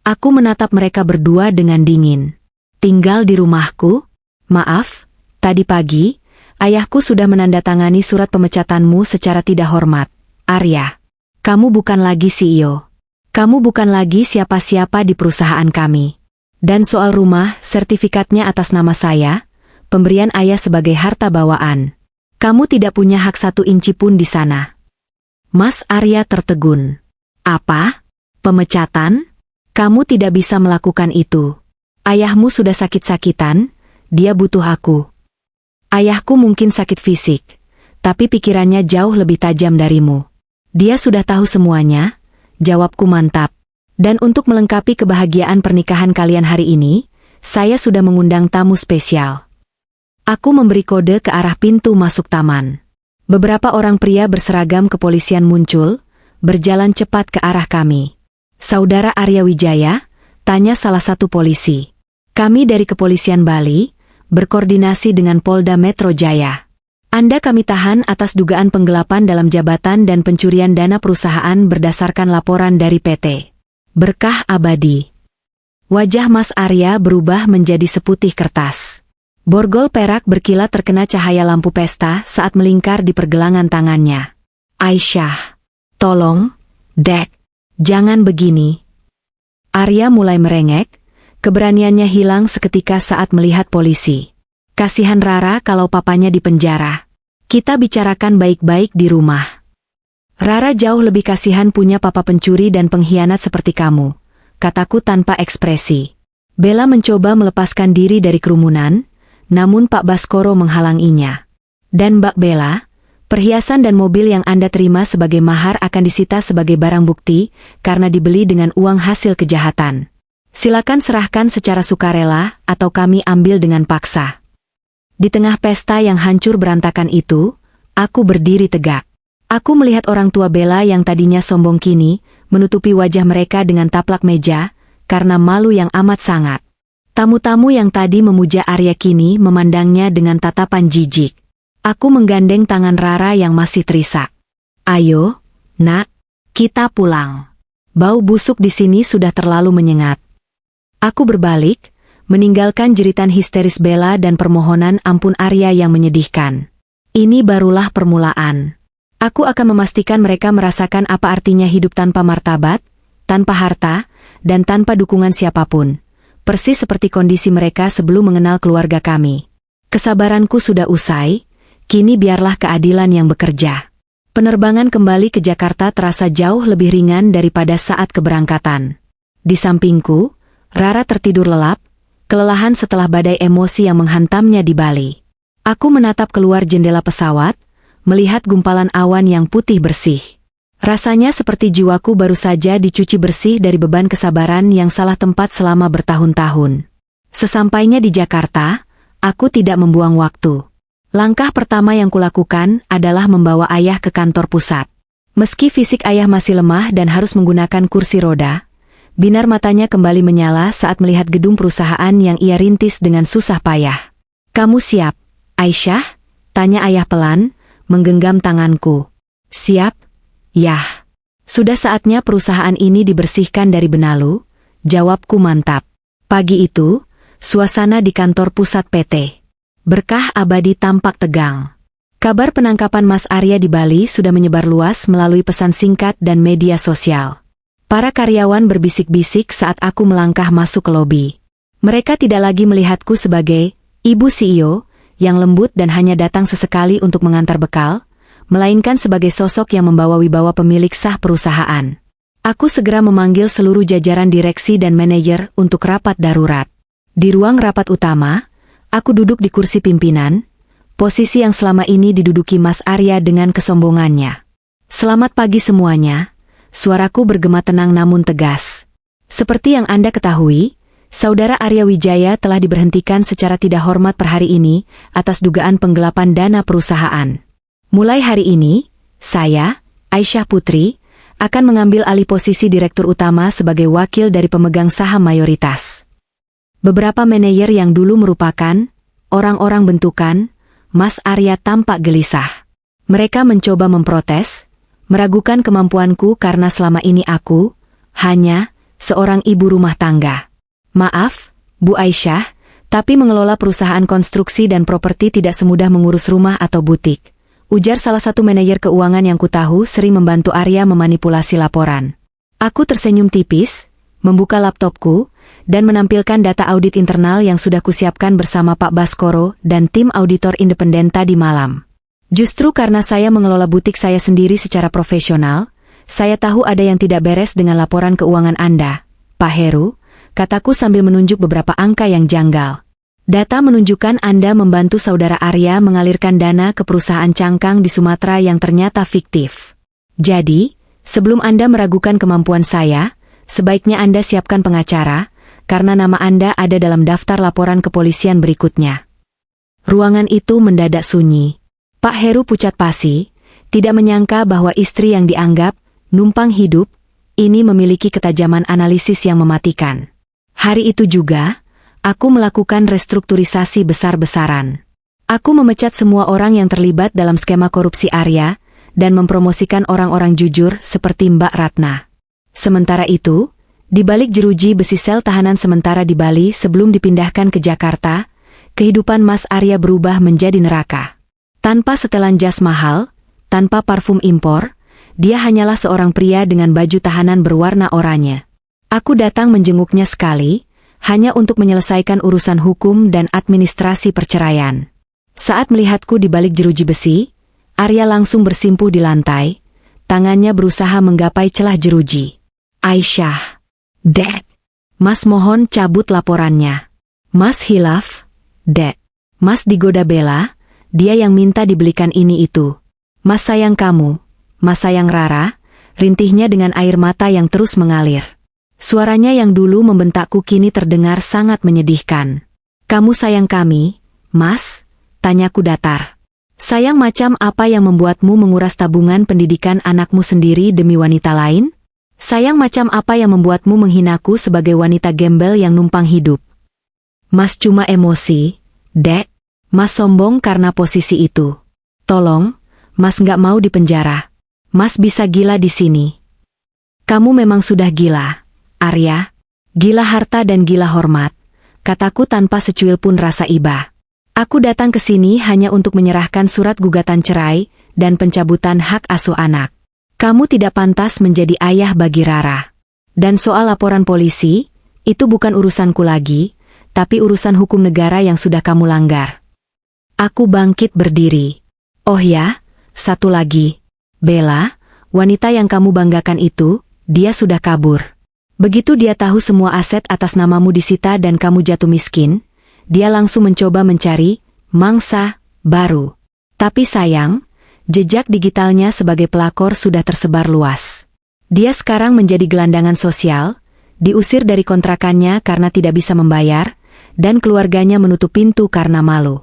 Aku menatap mereka berdua dengan dingin. "Tinggal di rumahku? Maaf, tadi pagi, ayahku sudah menandatangani surat pemecatanmu secara tidak hormat. Arya, kamu bukan lagi CEO. Kamu bukan lagi siapa-siapa di perusahaan kami. Dan soal rumah, sertifikatnya atas nama saya, pemberian ayah sebagai harta bawaan. Kamu tidak punya hak 1 inci pun di sana." Mas Arya tertegun. "Apa? Pemecatan? Kamu tidak bisa melakukan itu. Ayahmu sudah sakit-sakitan, dia butuh aku. Ayahku mungkin sakit fisik, tapi pikirannya jauh lebih tajam darimu. Dia sudah tahu semuanya, jawabku mantap. Dan untuk melengkapi kebahagiaan pernikahan kalian hari ini, saya sudah mengundang tamu spesial. Aku memberi kode ke arah pintu masuk taman. Beberapa orang pria berseragam kepolisian muncul, berjalan cepat ke arah kami. Saudara Arya Wijaya, tanya salah satu polisi. Kami dari Kepolisian Bali, berkoordinasi dengan Polda Metro Jaya. Anda kami tahan atas dugaan penggelapan dalam jabatan dan pencurian dana perusahaan berdasarkan laporan dari PT Berkah Abadi. Wajah Mas Arya berubah menjadi seputih kertas. Borgol perak berkilat terkena cahaya lampu pesta saat melingkar di pergelangan tangannya. Aisyah, tolong, Dek, jangan begini. Arya mulai merengek, keberaniannya hilang seketika saat melihat polisi. Kasihan Rara kalau papanya dipenjara. Kita bicarakan baik-baik di rumah. Rara jauh lebih kasihan punya papa pencuri dan pengkhianat seperti kamu, kataku tanpa ekspresi. Bella mencoba melepaskan diri dari kerumunan, namun Pak Baskoro menghalanginya. Dan Mbak Bella, perhiasan dan mobil yang Anda terima sebagai mahar akan disita sebagai barang bukti karena dibeli dengan uang hasil kejahatan. Silakan serahkan secara sukarela atau kami ambil dengan paksa. Di tengah pesta yang hancur berantakan itu, aku berdiri tegak. Aku melihat orang tua Bella yang tadinya sombong kini, menutupi wajah mereka dengan taplak meja, karena malu yang amat sangat. Tamu-tamu yang tadi memuja Arya kini memandangnya dengan tatapan jijik. Aku menggandeng tangan Rara yang masih terisak. Ayo, nak, kita pulang. Bau busuk di sini sudah terlalu menyengat. Aku berbalik, meninggalkan jeritan histeris Bella dan permohonan ampun Arya yang menyedihkan. Ini barulah permulaan. Aku akan memastikan mereka merasakan apa artinya hidup tanpa martabat, tanpa harta, dan tanpa dukungan siapapun. Persis seperti kondisi mereka sebelum mengenal keluarga kami. Kesabaranku sudah usai, kini biarlah keadilan yang bekerja. Penerbangan kembali ke Jakarta terasa jauh lebih ringan daripada saat keberangkatan. Di sampingku, Rara tertidur lelap, kelelahan setelah badai emosi yang menghantamnya di Bali. Aku menatap keluar jendela pesawat, melihat gumpalan awan yang putih bersih. Rasanya seperti jiwaku baru saja dicuci bersih dari beban kesabaran yang salah tempat selama bertahun-tahun. Sesampainya di Jakarta, aku tidak membuang waktu. Langkah pertama yang kulakukan adalah membawa ayah ke kantor pusat. Meski fisik ayah masih lemah dan harus menggunakan kursi roda, binar matanya kembali menyala saat melihat gedung perusahaan yang ia rintis dengan susah payah. Kamu siap, Aisyah? Tanya ayah pelan, menggenggam tanganku. Siap? Yah. Sudah saatnya perusahaan ini dibersihkan dari benalu, jawabku mantap. Pagi itu, suasana di kantor pusat PT Berkah Abadi tampak tegang. Kabar penangkapan Mas Arya di Bali sudah menyebar luas melalui pesan singkat dan media sosial. Para karyawan berbisik-bisik saat aku melangkah masuk ke lobi. Mereka tidak lagi melihatku sebagai ibu CEO yang lembut dan hanya datang sesekali untuk mengantar bekal, melainkan sebagai sosok yang membawa wibawa pemilik sah perusahaan. Aku segera memanggil seluruh jajaran direksi dan manajer untuk rapat darurat. Di ruang rapat utama, aku duduk di kursi pimpinan, posisi yang selama ini diduduki Mas Arya dengan kesombongannya. Selamat pagi semuanya. Suaraku bergema tenang namun tegas. Seperti yang Anda ketahui, Saudara Arya Wijaya telah diberhentikan secara tidak hormat per hari ini atas dugaan penggelapan dana perusahaan. Mulai hari ini, saya, Aisyah Putri, akan mengambil alih posisi Direktur Utama sebagai wakil dari pemegang saham mayoritas. Beberapa manajer yang dulu merupakan orang-orang bentukan, Mas Arya tampak gelisah. Mereka mencoba memprotes, meragukan kemampuanku karena selama ini aku hanya seorang ibu rumah tangga. Maaf, Bu Aisyah, tapi mengelola perusahaan konstruksi dan properti tidak semudah mengurus rumah atau butik, ujar salah satu manajer keuangan yang kutahu sering membantu Arya memanipulasi laporan. Aku tersenyum tipis, membuka laptopku, dan menampilkan data audit internal yang sudah kusiapkan bersama Pak Baskoro dan tim auditor independen tadi malam. Justru karena saya mengelola butik saya sendiri secara profesional, saya tahu ada yang tidak beres dengan laporan keuangan Anda, Pak Heru, kataku sambil menunjuk beberapa angka yang janggal. Data menunjukkan Anda membantu saudara Arya mengalirkan dana ke perusahaan cangkang di Sumatera yang ternyata fiktif. Jadi, sebelum Anda meragukan kemampuan saya, sebaiknya Anda siapkan pengacara, karena nama Anda ada dalam daftar laporan kepolisian berikutnya. Ruangan itu mendadak sunyi. Pak Heru pucat pasi, tidak menyangka bahwa istri yang dianggap numpang hidup ini memiliki ketajaman analisis yang mematikan. Hari itu juga, aku melakukan restrukturisasi besar-besaran. Aku memecat semua orang yang terlibat dalam skema korupsi Arya dan mempromosikan orang-orang jujur seperti Mbak Ratna. Sementara itu, di balik jeruji besi sel tahanan sementara di Bali sebelum dipindahkan ke Jakarta, kehidupan Mas Arya berubah menjadi neraka. Tanpa setelan jas mahal, tanpa parfum impor, dia hanyalah seorang pria dengan baju tahanan berwarna oranye. Aku datang menjenguknya sekali, hanya untuk menyelesaikan urusan hukum dan administrasi perceraian. Saat melihatku di balik jeruji besi, Arya langsung bersimpuh di lantai, tangannya berusaha menggapai celah jeruji. Aisyah, Dek, Mas mohon cabut laporannya. Mas hilaf, Dek. Mas digoda Bella, dia yang minta dibelikan ini itu. Mas sayang kamu, Mas sayang Rara, rintihnya dengan air mata yang terus mengalir. Suaranya yang dulu membentakku kini terdengar sangat menyedihkan. Kamu sayang kami, Mas? Tanyaku datar. Sayang macam apa yang membuatmu menguras tabungan pendidikan anakmu sendiri demi wanita lain? Sayang macam apa yang membuatmu menghinaku sebagai wanita gembel yang numpang hidup? Mas cuma emosi, Dek. Mas sombong karena posisi itu. Tolong, Mas nggak mau dipenjara. Mas bisa gila di sini. Kamu memang sudah gila, Arya. Gila harta dan gila hormat, kataku tanpa secuil pun rasa iba. Aku datang ke sini hanya untuk menyerahkan surat gugatan cerai dan pencabutan hak asuh anak. Kamu tidak pantas menjadi ayah bagi Rara. Dan soal laporan polisi, itu bukan urusanku lagi, tapi urusan hukum negara yang sudah kamu langgar. Aku bangkit berdiri. Oh ya, satu lagi. Bella, wanita yang kamu banggakan itu, dia sudah kabur. Begitu dia tahu semua aset atas namamu disita dan kamu jatuh miskin, dia langsung mencoba mencari mangsa baru. Tapi sayang, jejak digitalnya sebagai pelakor sudah tersebar luas. Dia sekarang menjadi gelandangan sosial, diusir dari kontrakannya karena tidak bisa membayar, dan keluarganya menutup pintu karena malu.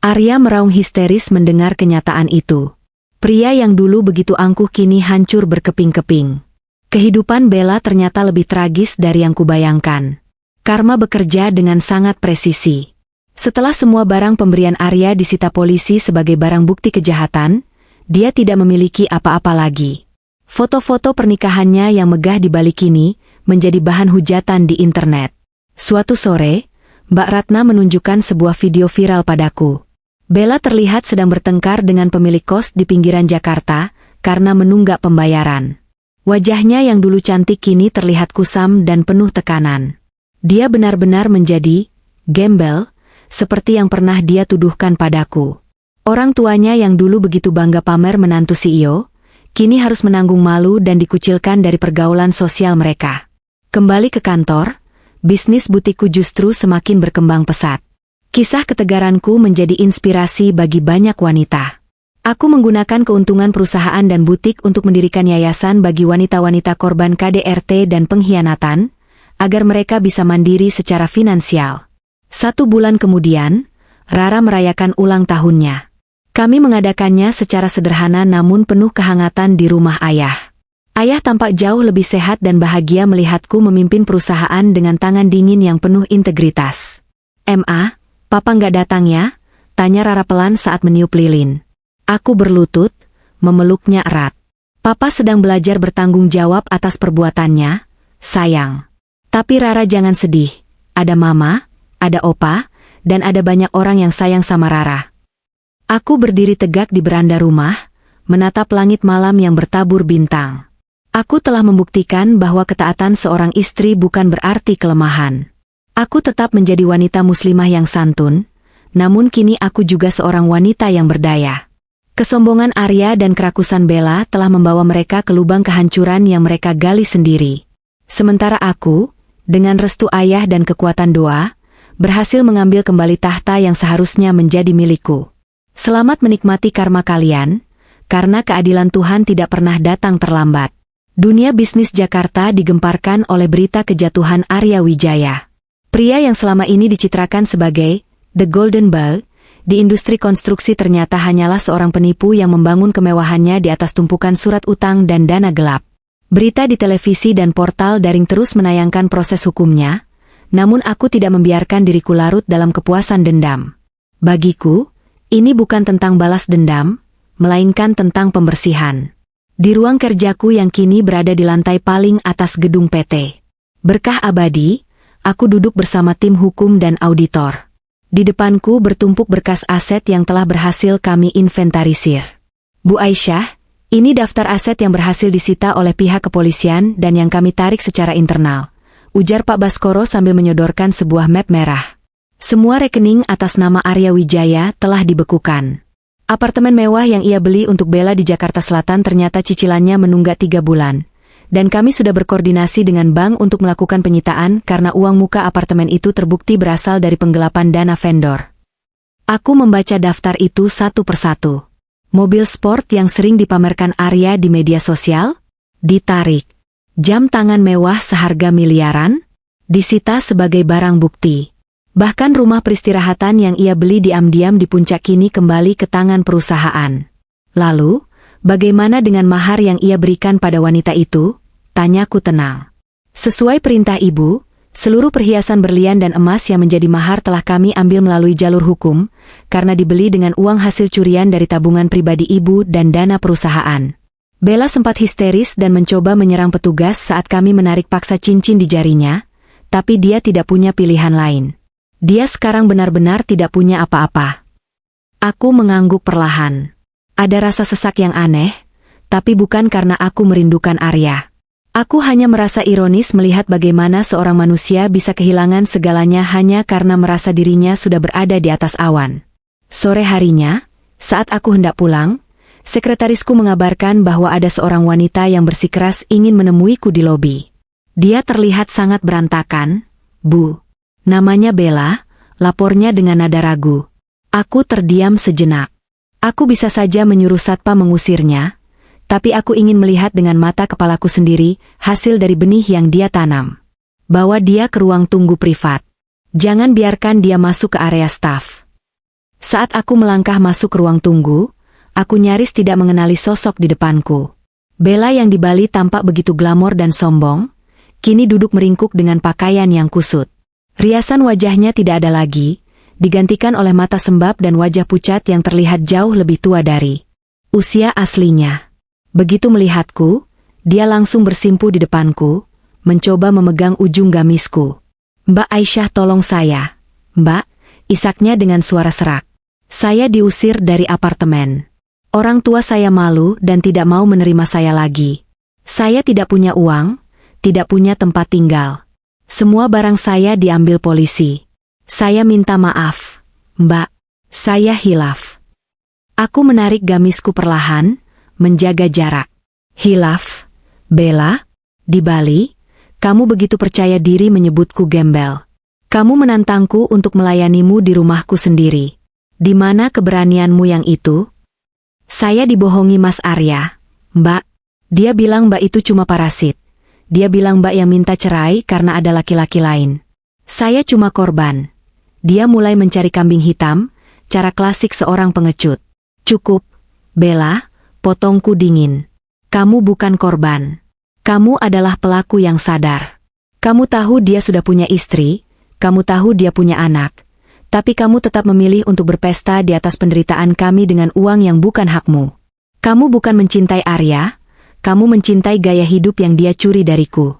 Arya meraung histeris mendengar kenyataan itu. Pria yang dulu begitu angkuh kini hancur berkeping-keping. Kehidupan Bella ternyata lebih tragis dari yang kubayangkan. Karma bekerja dengan sangat presisi. Setelah semua barang pemberian Arya disita polisi sebagai barang bukti kejahatan, dia tidak memiliki apa-apa lagi. Foto-foto pernikahannya yang megah di Bali kini menjadi bahan hujatan di internet. Suatu sore, Mbak Ratna menunjukkan sebuah video viral padaku. Bella terlihat sedang bertengkar dengan pemilik kos di pinggiran Jakarta karena menunggak pembayaran. Wajahnya yang dulu cantik kini terlihat kusam dan penuh tekanan. Dia benar-benar menjadi gembel, seperti yang pernah dia tuduhkan padaku. Orang tuanya yang dulu begitu bangga pamer menantu CEO, kini harus menanggung malu dan dikucilkan dari pergaulan sosial mereka. Kembali ke kantor, bisnis butikku justru semakin berkembang pesat. Kisah ketegaranku menjadi inspirasi bagi banyak wanita. Aku menggunakan keuntungan perusahaan dan butik untuk mendirikan yayasan bagi wanita-wanita korban KDRT dan pengkhianatan, agar mereka bisa mandiri secara finansial. 1 bulan kemudian, Rara merayakan ulang tahunnya. Kami mengadakannya secara sederhana namun penuh kehangatan di rumah ayah. Ayah tampak jauh lebih sehat dan bahagia melihatku memimpin perusahaan dengan tangan dingin yang penuh integritas. "Ma, Papa nggak datang ya?" tanya Rara pelan saat meniup lilin. Aku berlutut, memeluknya erat. "Papa sedang belajar bertanggung jawab atas perbuatannya, sayang. Tapi Rara jangan sedih, ada Mama, ada Opa, dan ada banyak orang yang sayang sama Rara." Aku berdiri tegak di beranda rumah, menatap langit malam yang bertabur bintang. Aku telah membuktikan bahwa ketaatan seorang istri bukan berarti kelemahan. Aku tetap menjadi wanita muslimah yang santun, namun kini aku juga seorang wanita yang berdaya. Kesombongan Arya dan kerakusan Bella telah membawa mereka ke lubang kehancuran yang mereka gali sendiri. Sementara aku, Dengan restu ayah dan kekuatan doa, berhasil mengambil kembali tahta yang seharusnya menjadi milikku. Selamat menikmati karma kalian, karena keadilan Tuhan tidak pernah datang terlambat. Dunia bisnis Jakarta digemparkan oleh berita kejatuhan Arya Wijaya. Pria yang selama ini dicitrakan sebagai The Golden Boy di industri konstruksi ternyata hanyalah seorang penipu yang membangun kemewahannya di atas tumpukan surat utang dan dana gelap. Berita di televisi dan portal daring terus menayangkan proses hukumnya, namun aku tidak membiarkan diriku larut dalam kepuasan dendam. Bagiku, ini bukan tentang balas dendam, melainkan tentang pembersihan. Di ruang kerjaku yang kini berada di lantai paling atas gedung PT Berkah Abadi, aku duduk bersama tim hukum dan auditor. Di depanku bertumpuk berkas aset yang telah berhasil kami inventarisir. Bu Aisyah, ini daftar aset yang berhasil disita oleh pihak kepolisian dan yang kami tarik secara internal, ujar Pak Baskoro sambil menyodorkan sebuah map merah. Semua rekening atas nama Arya Wijaya telah dibekukan. Apartemen mewah yang ia beli untuk Bella di Jakarta Selatan ternyata cicilannya menunggak 3 bulan. Dan kami sudah berkoordinasi dengan bank untuk melakukan penyitaan karena uang muka apartemen itu terbukti berasal dari penggelapan dana vendor. Aku membaca daftar itu satu persatu. Mobil sport yang sering dipamerkan Arya di media sosial? Ditarik. Jam tangan mewah seharga miliaran? Disita sebagai barang bukti. Bahkan rumah peristirahatan yang ia beli diam-diam di puncak kini kembali ke tangan perusahaan. Lalu, bagaimana dengan mahar yang ia berikan pada wanita itu? Tanyaku tenang. Sesuai perintah ibu, seluruh perhiasan berlian dan emas yang menjadi mahar telah kami ambil melalui jalur hukum, karena dibeli dengan uang hasil curian dari tabungan pribadi ibu dan dana perusahaan. Bella sempat histeris dan mencoba menyerang petugas saat kami menarik paksa cincin di jarinya, tapi dia tidak punya pilihan lain. Dia sekarang benar-benar tidak punya apa-apa. Aku mengangguk perlahan. Ada rasa sesak yang aneh, tapi bukan karena aku merindukan Arya. Aku hanya merasa ironis melihat bagaimana seorang manusia bisa kehilangan segalanya hanya karena merasa dirinya sudah berada di atas awan. Sore harinya, saat aku hendak pulang, sekretarisku mengabarkan bahwa ada seorang wanita yang bersikeras ingin menemuiku di lobi. Dia terlihat sangat berantakan, Bu. Namanya Bella, lapornya dengan nada ragu. Aku terdiam sejenak. Aku bisa saja menyuruh satpam mengusirnya, tapi aku ingin melihat dengan mata kepalaku sendiri hasil dari benih yang dia tanam. Bawa dia ke ruang tunggu privat. Jangan biarkan dia masuk ke area staf. Saat aku melangkah masuk ke ruang tunggu, aku nyaris tidak mengenali sosok di depanku. Bella yang di Bali tampak begitu glamor dan sombong, kini duduk meringkuk dengan pakaian yang kusut. Riasan wajahnya tidak ada lagi, digantikan oleh mata sembab dan wajah pucat yang terlihat jauh lebih tua dari usia aslinya. Begitu melihatku, dia langsung bersimpuh di depanku, mencoba memegang ujung gamisku. Mbak Aisyah, tolong saya. Mbak, isaknya dengan suara serak. Saya diusir dari apartemen. Orang tua saya malu dan tidak mau menerima saya lagi. Saya tidak punya uang, tidak punya tempat tinggal. Semua barang saya diambil polisi. Saya minta maaf, Mbak. Saya hilaf. Aku menarik gamisku perlahan, menjaga jarak. Hilaf? Bella? Di Bali? Kamu begitu percaya diri menyebutku gembel. Kamu menantangku untuk melayanimu di rumahku sendiri. Di mana keberanianmu yang itu? Saya dibohongi Mas Arya, Mbak. Dia bilang Mbak itu cuma parasit. Dia bilang Mbak yang minta cerai karena ada laki-laki lain. Saya cuma korban. Dia mulai mencari kambing hitam, cara klasik seorang pengecut. Cukup, Bella, potongku dingin. Kamu bukan korban. Kamu adalah pelaku yang sadar. Kamu tahu dia sudah punya istri, kamu tahu dia punya anak, tapi kamu tetap memilih untuk berpesta di atas penderitaan kami dengan uang yang bukan hakmu. Kamu bukan mencintai Arya, kamu mencintai gaya hidup yang dia curi dariku.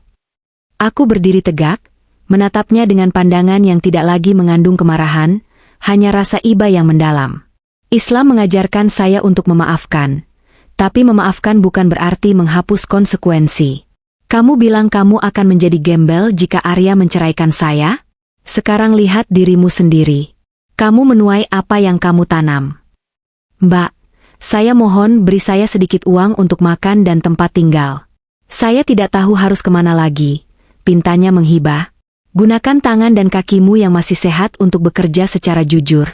Aku berdiri tegak, menatapnya dengan pandangan yang tidak lagi mengandung kemarahan, hanya rasa iba yang mendalam. Islam mengajarkan saya untuk memaafkan, tapi memaafkan bukan berarti menghapus konsekuensi. Kamu bilang kamu akan menjadi gembel jika Arya menceraikan saya? Sekarang lihat dirimu sendiri. Kamu menuai apa yang kamu tanam. Mbak, saya mohon beri saya sedikit uang untuk makan dan tempat tinggal. Saya tidak tahu harus kemana lagi, pintanya menghibah. Gunakan tangan dan kakimu yang masih sehat untuk bekerja secara jujur,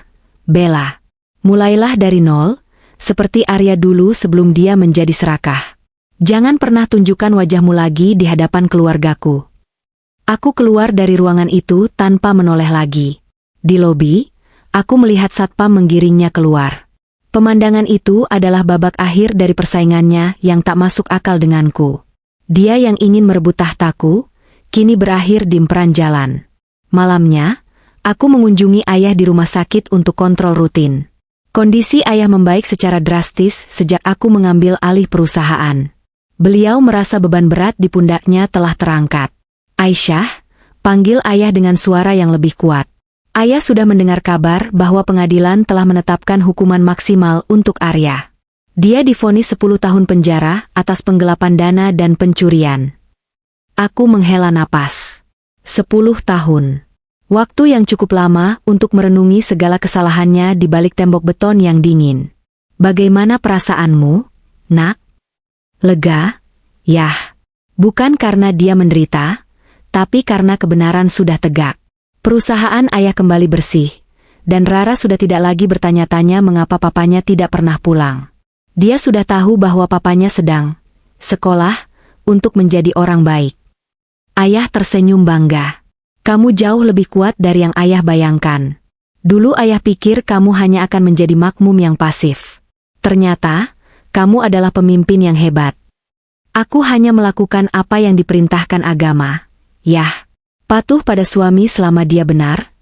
Bella. Mulailah dari nol, seperti Arya dulu sebelum dia menjadi serakah. Jangan pernah tunjukkan wajahmu lagi di hadapan keluargaku. Aku keluar dari ruangan itu tanpa menoleh lagi. Di lobi, aku melihat satpam menggiringnya keluar. Pemandangan itu adalah babak akhir dari persaingannya yang tak masuk akal denganku. Dia yang ingin merebut tahtaku, kini berakhir di emperan jalan. Malamnya, aku mengunjungi ayah di rumah sakit untuk kontrol rutin. Kondisi ayah membaik secara drastis sejak aku mengambil alih perusahaan. Beliau merasa beban berat di pundaknya telah terangkat. Aisyah, panggil ayah dengan suara yang lebih kuat. Ayah sudah mendengar kabar bahwa pengadilan telah menetapkan hukuman maksimal untuk Arya. Dia divonis 10 tahun penjara atas penggelapan dana dan pencurian. Aku menghela napas. 10 tahun. Waktu yang cukup lama untuk merenungi segala kesalahannya di balik tembok beton yang dingin. Bagaimana perasaanmu, nak? Lega? Yah. Bukan karena dia menderita, tapi karena kebenaran sudah tegak. Perusahaan ayah kembali bersih, dan Rara sudah tidak lagi bertanya-tanya mengapa papanya tidak pernah pulang. Dia sudah tahu bahwa papanya sedang sekolah untuk menjadi orang baik. Ayah tersenyum bangga. Kamu jauh lebih kuat dari yang ayah bayangkan. Dulu ayah pikir kamu hanya akan menjadi makmum yang pasif. Ternyata, kamu adalah pemimpin yang hebat. Aku hanya melakukan apa yang diperintahkan agama. Yah. Patuh pada suami selama dia benar,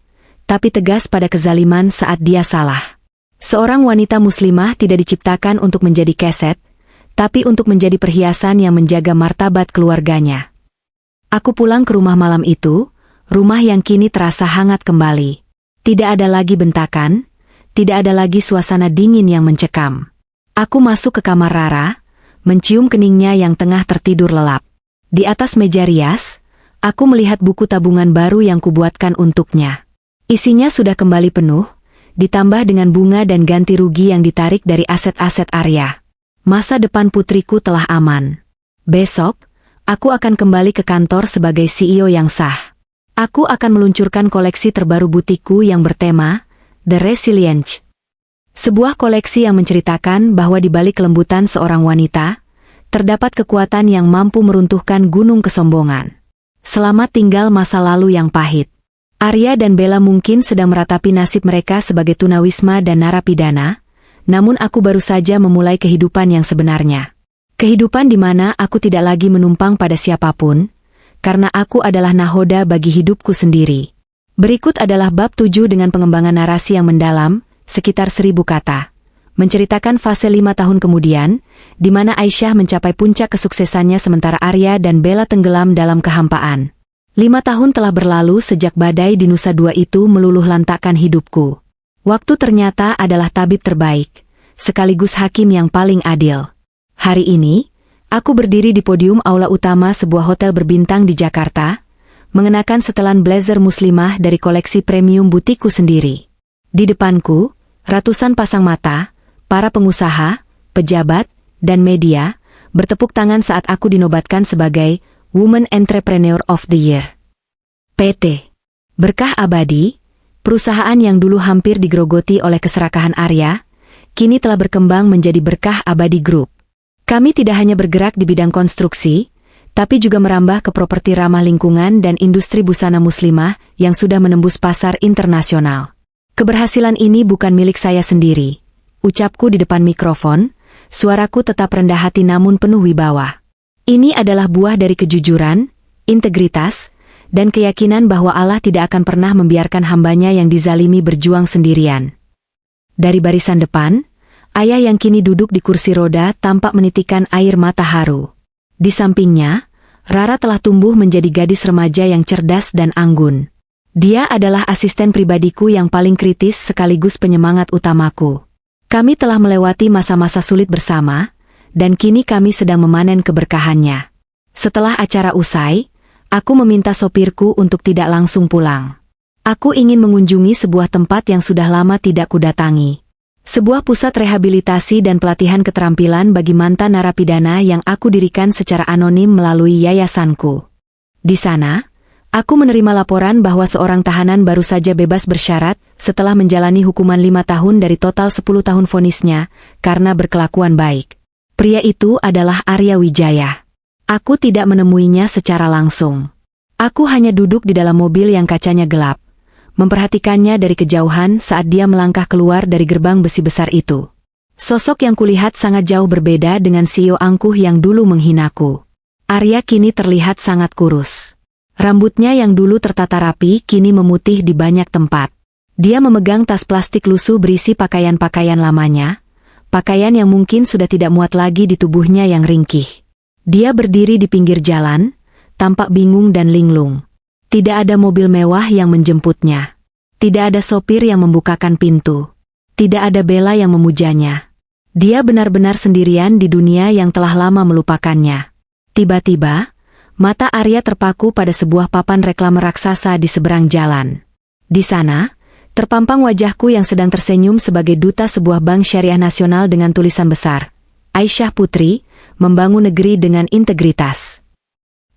tapi tegas pada kezaliman saat dia salah. Seorang wanita muslimah tidak diciptakan untuk menjadi keset, tapi untuk menjadi perhiasan yang menjaga martabat keluarganya. Aku pulang ke rumah malam itu, rumah yang kini terasa hangat kembali. Tidak ada lagi bentakan, tidak ada lagi suasana dingin yang mencekam. Aku masuk ke kamar Rara, mencium keningnya yang tengah tertidur lelap. Di atas meja rias, aku melihat buku tabungan baru yang kubuatkan untuknya. Isinya sudah kembali penuh, ditambah dengan bunga dan ganti rugi yang ditarik dari aset-aset Arya. Masa depan putriku telah aman. Besok, aku akan kembali ke kantor sebagai CEO yang sah. Aku akan meluncurkan koleksi terbaru butikku yang bertema The Resilience. Sebuah koleksi yang menceritakan bahwa di balik kelembutan seorang wanita, terdapat kekuatan yang mampu meruntuhkan gunung kesombongan. Selamat tinggal masa lalu yang pahit. Arya dan Bella mungkin sedang meratapi nasib mereka sebagai tunawisma dan narapidana, namun aku baru saja memulai kehidupan yang sebenarnya. Kehidupan di mana aku tidak lagi menumpang pada siapapun, karena aku adalah nahoda bagi hidupku sendiri. Berikut adalah bab 7 dengan pengembangan narasi yang mendalam, sekitar 1000 kata. Menceritakan fase 5 tahun kemudian, di mana Aisyah mencapai puncak kesuksesannya sementara Arya dan Bella tenggelam dalam kehampaan. 5 tahun telah berlalu sejak badai di Nusa Dua itu meluluh lantakkan hidupku. Waktu ternyata adalah tabib terbaik, sekaligus hakim yang paling adil. Hari ini, aku berdiri di podium aula utama sebuah hotel berbintang di Jakarta, mengenakan setelan blazer muslimah dari koleksi premium butikku sendiri. Di depanku, ratusan pasang mata, para pengusaha, pejabat, dan media, bertepuk tangan saat aku dinobatkan sebagai Women Entrepreneur of the Year. PT Berkah Abadi, perusahaan yang dulu hampir digerogoti oleh keserakahan Arya, kini telah berkembang menjadi Berkah Abadi Group. Kami tidak hanya bergerak di bidang konstruksi, tapi juga merambah ke properti ramah lingkungan dan industri busana muslimah yang sudah menembus pasar internasional. Keberhasilan ini bukan milik saya sendiri. Ucapku di depan mikrofon, suaraku tetap rendah hati namun penuh wibawa. Ini adalah buah dari kejujuran, integritas, dan keyakinan bahwa Allah tidak akan pernah membiarkan hambanya yang dizalimi berjuang sendirian. Dari barisan depan, ayah yang kini duduk di kursi roda tampak menitikan air mata haru. Di sampingnya, Rara telah tumbuh menjadi gadis remaja yang cerdas dan anggun. Dia adalah asisten pribadiku yang paling kritis sekaligus penyemangat utamaku. Kami telah melewati masa-masa sulit bersama, dan kini kami sedang memanen keberkahannya. Setelah acara usai, aku meminta sopirku untuk tidak langsung pulang. Aku ingin mengunjungi sebuah tempat yang sudah lama tidak kudatangi. Sebuah pusat rehabilitasi dan pelatihan keterampilan bagi mantan narapidana yang aku dirikan secara anonim melalui yayasanku. Di sana, Aku menerima laporan bahwa seorang tahanan baru saja bebas bersyarat setelah menjalani hukuman 5 tahun dari total 10 tahun vonisnya karena berkelakuan baik. Pria itu adalah Arya Wijaya. Aku tidak menemuinya secara langsung. Aku hanya duduk di dalam mobil yang kacanya gelap, memperhatikannya dari kejauhan saat dia melangkah keluar dari gerbang besi besar itu. Sosok yang kulihat sangat jauh berbeda dengan CEO angkuh yang dulu menghinaku. Arya kini terlihat sangat kurus. Rambutnya yang dulu tertata rapi kini memutih di banyak tempat. Dia memegang tas plastik lusuh berisi pakaian-pakaian lamanya, pakaian yang mungkin sudah tidak muat lagi di tubuhnya yang ringkih. Dia berdiri di pinggir jalan, tampak bingung dan linglung. Tidak ada mobil mewah yang menjemputnya. Tidak ada sopir yang membukakan pintu. Tidak ada Bella yang memujanya. Dia benar-benar sendirian di dunia yang telah lama melupakannya. Tiba-tiba, mata Arya terpaku pada sebuah papan reklame raksasa di seberang jalan. Di sana, terpampang wajahku yang sedang tersenyum sebagai duta sebuah bank syariah nasional dengan tulisan besar, Aisyah Putri, membangun negeri dengan integritas.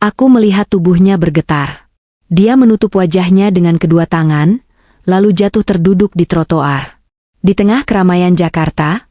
Aku melihat tubuhnya bergetar. Dia menutup wajahnya dengan kedua tangan, lalu jatuh terduduk di trotoar. Di tengah keramaian Jakarta,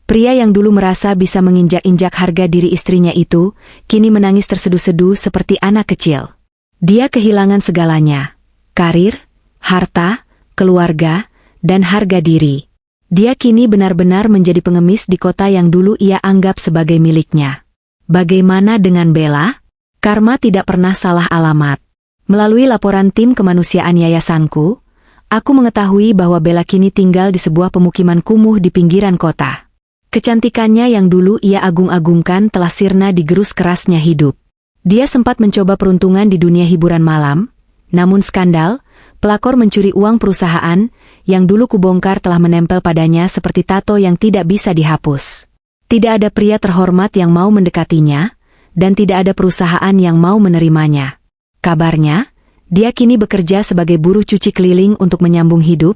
pria yang dulu merasa bisa menginjak-injak harga diri istrinya itu, kini menangis terseduh-seduh seperti anak kecil. Dia kehilangan segalanya, karir, harta, keluarga, dan harga diri. Dia kini benar-benar menjadi pengemis di kota yang dulu ia anggap sebagai miliknya. Bagaimana dengan Bella? Karma tidak pernah salah alamat. Melalui laporan tim kemanusiaan yayasanku, aku mengetahui bahwa Bella kini tinggal di sebuah pemukiman kumuh di pinggiran kota. Kecantikannya yang dulu ia agung-agungkan telah sirna digerus kerasnya hidup. Dia sempat mencoba peruntungan di dunia hiburan malam, namun skandal, pelakor mencuri uang perusahaan, yang dulu kubongkar telah menempel padanya seperti tato yang tidak bisa dihapus. Tidak ada pria terhormat yang mau mendekatinya, dan tidak ada perusahaan yang mau menerimanya. Kabarnya, dia kini bekerja sebagai buruh cuci keliling untuk menyambung hidup,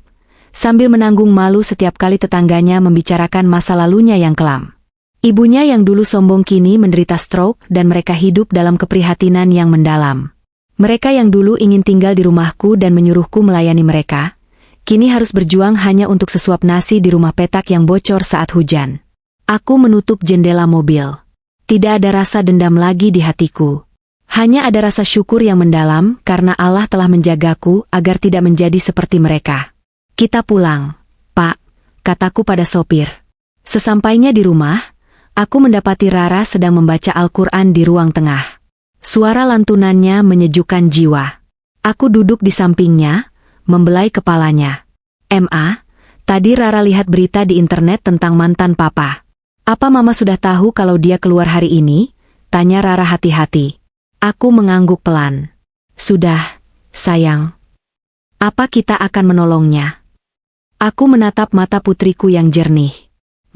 sambil menanggung malu setiap kali tetangganya membicarakan masa lalunya yang kelam. Ibunya yang dulu sombong kini menderita stroke dan mereka hidup dalam keprihatinan yang mendalam. Mereka yang dulu ingin tinggal di rumahku dan menyuruhku melayani mereka, kini harus berjuang hanya untuk sesuap nasi di rumah petak yang bocor saat hujan. Aku menutup jendela mobil. Tidak ada rasa dendam lagi di hatiku. Hanya ada rasa syukur yang mendalam karena Allah telah menjagaku agar tidak menjadi seperti mereka. Kita pulang, Pak, kataku pada sopir. Sesampainya di rumah, aku mendapati Rara sedang membaca Al-Quran di ruang tengah. Suara lantunannya menyejukkan jiwa. Aku duduk di sampingnya, membelai kepalanya. "Ma, tadi Rara lihat berita di internet tentang mantan papa. Apa Mama sudah tahu kalau dia keluar hari ini?" tanya Rara hati-hati. Aku mengangguk pelan. "Sudah, sayang. Apa kita akan menolongnya?" Aku menatap mata putriku yang jernih.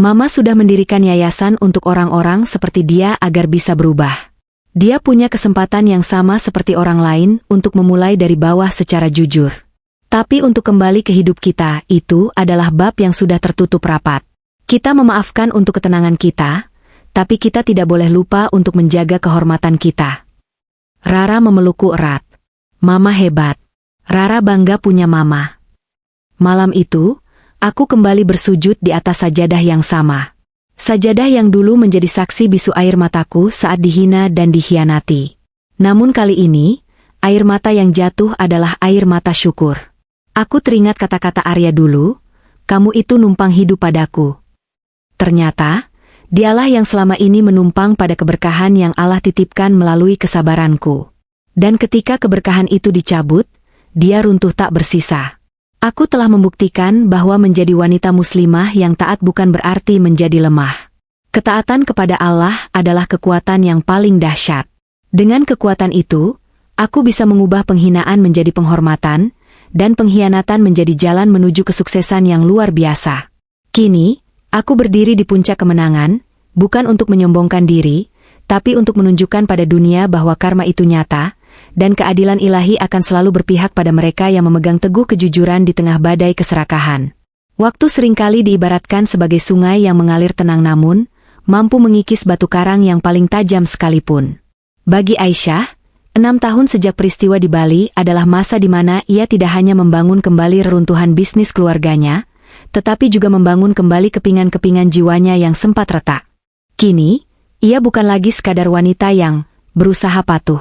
Mama sudah mendirikan yayasan untuk orang-orang seperti dia agar bisa berubah. Dia punya kesempatan yang sama seperti orang lain untuk memulai dari bawah secara jujur. Tapi untuk kembali ke hidup kita, itu adalah bab yang sudah tertutup rapat. Kita memaafkan untuk ketenangan kita, tapi kita tidak boleh lupa untuk menjaga kehormatan kita. Rara memelukku erat. Mama hebat. Rara bangga punya mama. Malam itu, aku kembali bersujud di atas sajadah yang sama. Sajadah yang dulu menjadi saksi bisu air mataku saat dihina dan dikhianati. Namun kali ini, air mata yang jatuh adalah air mata syukur. Aku teringat kata-kata Arya dulu, "Kamu itu numpang hidup padaku." Ternyata, dialah yang selama ini menumpang pada keberkahan yang Allah titipkan melalui kesabaranku. Dan ketika keberkahan itu dicabut, dia runtuh tak bersisa. Aku telah membuktikan bahwa menjadi wanita muslimah yang taat bukan berarti menjadi lemah. Ketaatan kepada Allah adalah kekuatan yang paling dahsyat. Dengan kekuatan itu, aku bisa mengubah penghinaan menjadi penghormatan, dan pengkhianatan menjadi jalan menuju kesuksesan yang luar biasa. Kini, aku berdiri di puncak kemenangan, bukan untuk menyombongkan diri, tapi untuk menunjukkan pada dunia bahwa karma itu nyata, dan keadilan ilahi akan selalu berpihak pada mereka yang memegang teguh kejujuran di tengah badai keserakahan. Waktu seringkali diibaratkan sebagai sungai yang mengalir tenang namun, mampu mengikis batu karang yang paling tajam sekalipun. Bagi Aisyah, 6 tahun sejak peristiwa di Bali adalah masa di mana ia tidak hanya membangun kembali reruntuhan bisnis keluarganya, tetapi juga membangun kembali kepingan-kepingan jiwanya yang sempat retak. Kini, ia bukan lagi sekadar wanita yang berusaha patuh,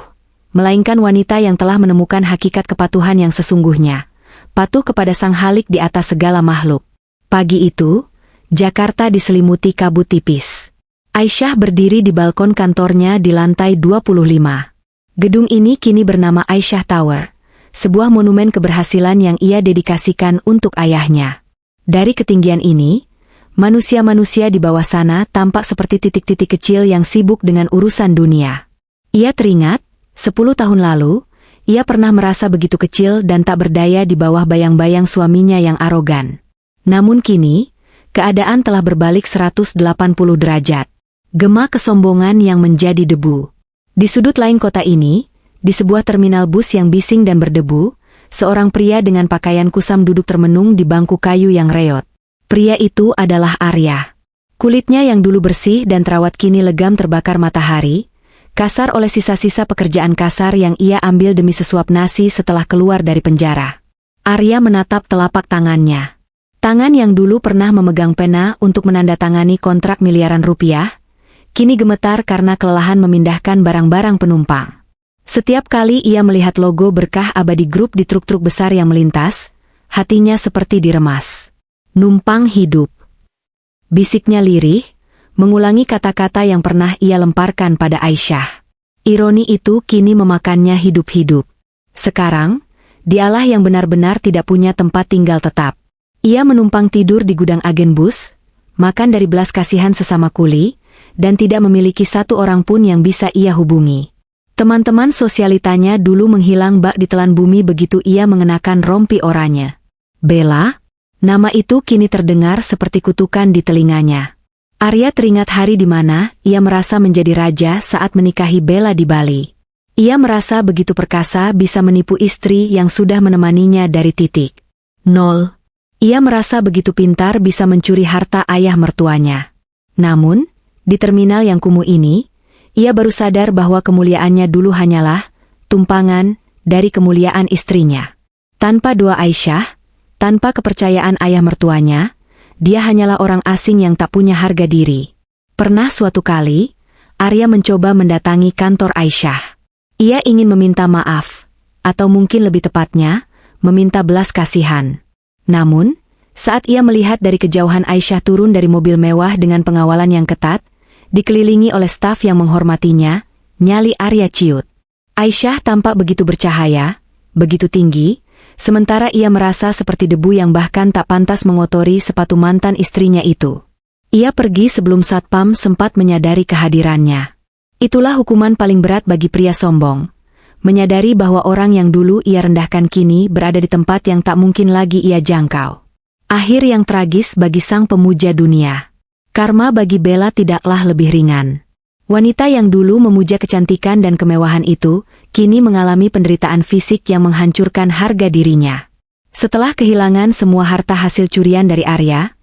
melainkan wanita yang telah menemukan hakikat kepatuhan yang sesungguhnya, patuh kepada Sang Khalik di atas segala makhluk. Pagi itu, Jakarta diselimuti kabut tipis. Aisyah berdiri di balkon kantornya di lantai 25. Gedung ini kini bernama Aisyah Tower, sebuah monumen keberhasilan yang ia dedikasikan untuk ayahnya. Dari ketinggian ini, manusia-manusia di bawah sana tampak seperti titik-titik kecil yang sibuk dengan urusan dunia. Ia teringat, 10 tahun lalu, ia pernah merasa begitu kecil dan tak berdaya di bawah bayang-bayang suaminya yang arogan. Namun kini, keadaan telah berbalik 180 derajat. Gema kesombongan yang menjadi debu. Di sudut lain kota ini, di sebuah terminal bus yang bising dan berdebu, seorang pria dengan pakaian kusam duduk termenung di bangku kayu yang reot. Pria itu adalah Arya. Kulitnya yang dulu bersih dan terawat kini legam terbakar matahari, kasar oleh sisa-sisa pekerjaan kasar yang ia ambil demi sesuap nasi setelah keluar dari penjara. Arya menatap telapak tangannya. Tangan yang dulu pernah memegang pena untuk menandatangani kontrak miliaran rupiah, kini gemetar karena kelelahan memindahkan barang-barang penumpang. Setiap kali ia melihat logo Berkah Abadi Group di truk-truk besar yang melintas, hatinya seperti diremas. Numpang hidup. Bisiknya lirih, mengulangi kata-kata yang pernah ia lemparkan pada Aisyah. Ironi itu kini memakannya hidup-hidup. Sekarang, dialah yang benar-benar tidak punya tempat tinggal tetap. Ia menumpang tidur di gudang agen bus, makan dari belas kasihan sesama kuli, dan tidak memiliki satu orang pun yang bisa ia hubungi. Teman-teman sosialitanya dulu menghilang bak ditelan bumi begitu ia mengenakan rompi oranye. Bella? Nama itu kini terdengar seperti kutukan di telinganya. Arya teringat hari di mana ia merasa menjadi raja saat menikahi Bella di Bali. Ia merasa begitu perkasa bisa menipu istri yang sudah menemaninya dari titik nol. Ia merasa begitu pintar bisa mencuri harta ayah mertuanya. Namun, di terminal yang kumuh ini, ia baru sadar bahwa kemuliaannya dulu hanyalah tumpangan dari kemuliaan istrinya. Tanpa doa Aisyah, tanpa kepercayaan ayah mertuanya, dia hanyalah orang asing yang tak punya harga diri. Pernah suatu kali, Arya mencoba mendatangi kantor Aisyah. Ia ingin meminta maaf, atau mungkin lebih tepatnya, meminta belas kasihan. Namun, saat ia melihat dari kejauhan Aisyah turun dari mobil mewah dengan pengawalan yang ketat, dikelilingi oleh staf yang menghormatinya, nyali Arya ciut. Aisyah tampak begitu bercahaya, begitu tinggi, sementara ia merasa seperti debu yang bahkan tak pantas mengotori sepatu mantan istrinya itu. Ia pergi sebelum satpam sempat menyadari kehadirannya. Itulah hukuman paling berat bagi pria sombong. Menyadari bahwa orang yang dulu ia rendahkan kini berada di tempat yang tak mungkin lagi ia jangkau. Akhir yang tragis bagi sang pemuja dunia. Karma bagi Bella tidaklah lebih ringan. Wanita yang dulu memuja kecantikan dan kemewahan itu, kini mengalami penderitaan fisik yang menghancurkan harga dirinya. Setelah kehilangan semua harta hasil curian dari Arya,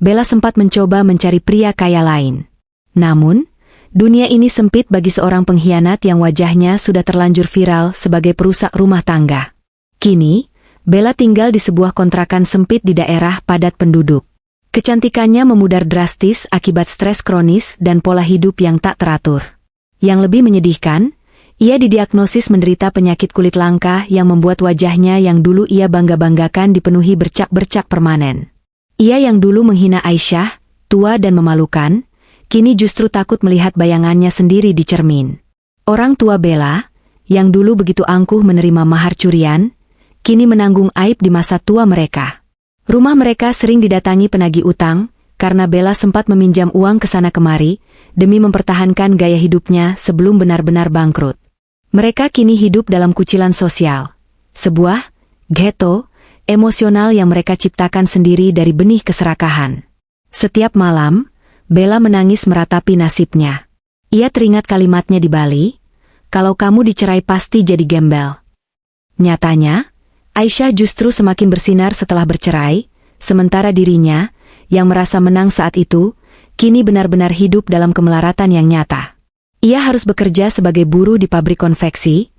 Bella sempat mencoba mencari pria kaya lain. Namun, dunia ini sempit bagi seorang pengkhianat yang wajahnya sudah terlanjur viral sebagai perusak rumah tangga. Kini, Bella tinggal di sebuah kontrakan sempit di daerah padat penduduk. Kecantikannya memudar drastis akibat stres kronis dan pola hidup yang tak teratur. Yang lebih menyedihkan, ia didiagnosis menderita penyakit kulit langka yang membuat wajahnya yang dulu ia bangga-banggakan dipenuhi bercak-bercak permanen. Ia yang dulu menghina Aisyah, tua dan memalukan, kini justru takut melihat bayangannya sendiri di cermin. Orang tua Bella, yang dulu begitu angkuh menerima mahar curian, kini menanggung aib di masa tua mereka. Rumah mereka sering didatangi penagih utang, karena Bella sempat meminjam uang ke sana kemari, demi mempertahankan gaya hidupnya sebelum benar-benar bangkrut. Mereka kini hidup dalam kucilan sosial. Sebuah ghetto emosional yang mereka ciptakan sendiri dari benih keserakahan. Setiap malam, Bella menangis meratapi nasibnya. Ia teringat kalimatnya di Bali, "Kalau kamu dicerai pasti jadi gembel." Nyatanya, Aisyah justru semakin bersinar setelah bercerai, sementara dirinya, yang merasa menang saat itu, kini benar-benar hidup dalam kemelaratan yang nyata. Ia harus bekerja sebagai buruh di pabrik konveksi,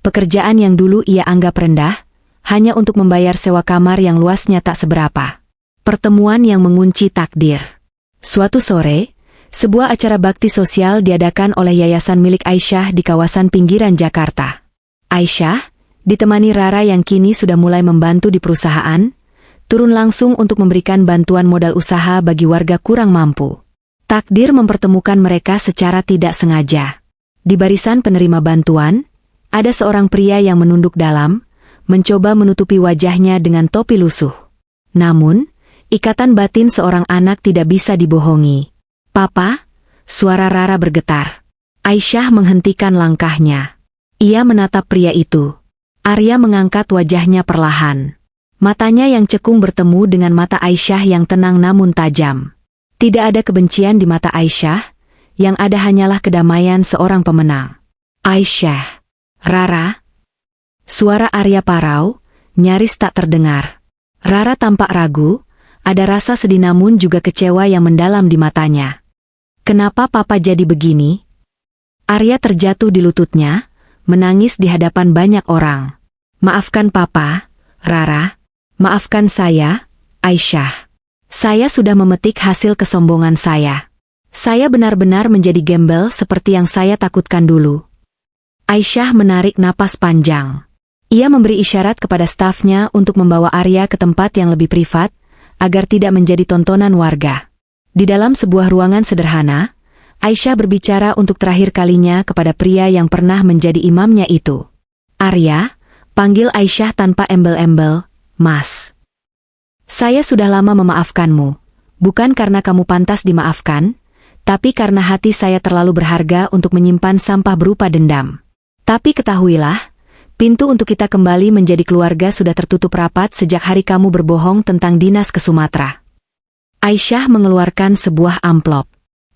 Pekerjaan yang dulu ia anggap rendah, hanya untuk membayar sewa kamar yang luasnya tak seberapa. Pertemuan yang mengunci takdir. Suatu sore, sebuah acara bakti sosial diadakan oleh yayasan milik Aisyah di kawasan pinggiran Jakarta. Aisyah, ditemani Rara yang kini sudah mulai membantu di perusahaan, turun langsung untuk memberikan bantuan modal usaha bagi warga kurang mampu. Takdir mempertemukan mereka secara tidak sengaja. Di barisan penerima bantuan, ada seorang pria yang menunduk dalam, mencoba menutupi wajahnya dengan topi lusuh. Namun, ikatan batin seorang anak tidak bisa dibohongi. "Papa," suara Rara bergetar. Aisyah menghentikan langkahnya. Ia menatap pria itu. Arya mengangkat wajahnya perlahan. Matanya yang cekung bertemu dengan mata Aisyah yang tenang namun tajam. Tidak ada kebencian di mata Aisyah, yang ada hanyalah kedamaian seorang pemenang. "Aisyah." "Rara." Suara Arya parau, nyaris tak terdengar. Rara tampak ragu, ada rasa sedih namun juga kecewa yang mendalam di matanya. "Kenapa papa jadi begini?" Arya terjatuh di lututnya, menangis di hadapan banyak orang. "Maafkan papa, Rara. Maafkan saya, Aisyah. Saya sudah memetik hasil kesombongan saya. Saya benar-benar menjadi gembel seperti yang saya takutkan dulu." Aisyah menarik napas panjang. Ia memberi isyarat kepada stafnya untuk membawa Arya ke tempat yang lebih privat, agar tidak menjadi tontonan warga. Di dalam sebuah ruangan sederhana, Aisyah berbicara untuk terakhir kalinya kepada pria yang pernah menjadi imamnya itu. "Arya," panggil Aisyah tanpa embel-embel, "Mas. Saya sudah lama memaafkanmu, bukan karena kamu pantas dimaafkan, tapi karena hati saya terlalu berharga untuk menyimpan sampah berupa dendam. Tapi ketahuilah, pintu untuk kita kembali menjadi keluarga sudah tertutup rapat sejak hari kamu berbohong tentang dinas ke Sumatera." Aisyah mengeluarkan sebuah amplop.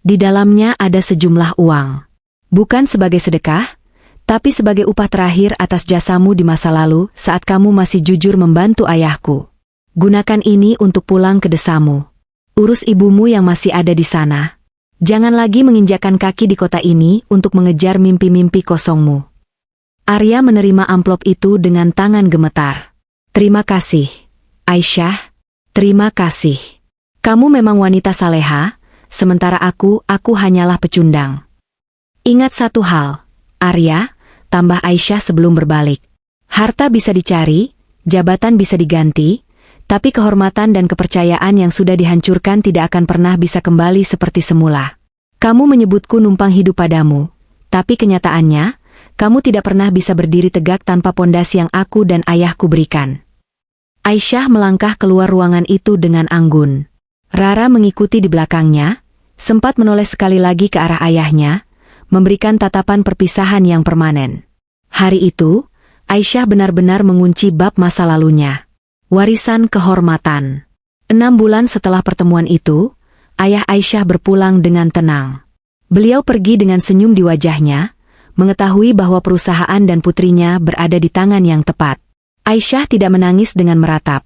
Di dalamnya ada sejumlah uang. "Bukan sebagai sedekah, tapi sebagai upah terakhir atas jasamu di masa lalu saat kamu masih jujur membantu ayahku. Gunakan ini untuk pulang ke desamu. Urus ibumu yang masih ada di sana. Jangan lagi menginjakkan kaki di kota ini untuk mengejar mimpi-mimpi kosongmu." Arya menerima amplop itu dengan tangan gemetar. "Terima kasih, Aisyah. Terima kasih. Kamu memang wanita saleha, sementara aku hanyalah pecundang." "Ingat satu hal, Arya," tambah Aisyah sebelum berbalik. "Harta bisa dicari, jabatan bisa diganti, tapi kehormatan dan kepercayaan yang sudah dihancurkan tidak akan pernah bisa kembali seperti semula. Kamu menyebutku numpang hidup padamu, tapi kenyataannya, kamu tidak pernah bisa berdiri tegak tanpa pondasi yang aku dan ayahku berikan." Aisyah melangkah keluar ruangan itu dengan anggun. Rara mengikuti di belakangnya, sempat menoleh sekali lagi ke arah ayahnya, memberikan tatapan perpisahan yang permanen. Hari itu, Aisyah benar-benar mengunci bab masa lalunya. Warisan kehormatan. 6 bulan setelah pertemuan itu, ayah Aisyah berpulang dengan tenang. Beliau pergi dengan senyum di wajahnya, mengetahui bahwa perusahaan dan putrinya berada di tangan yang tepat. Aisyah tidak menangis dengan meratap.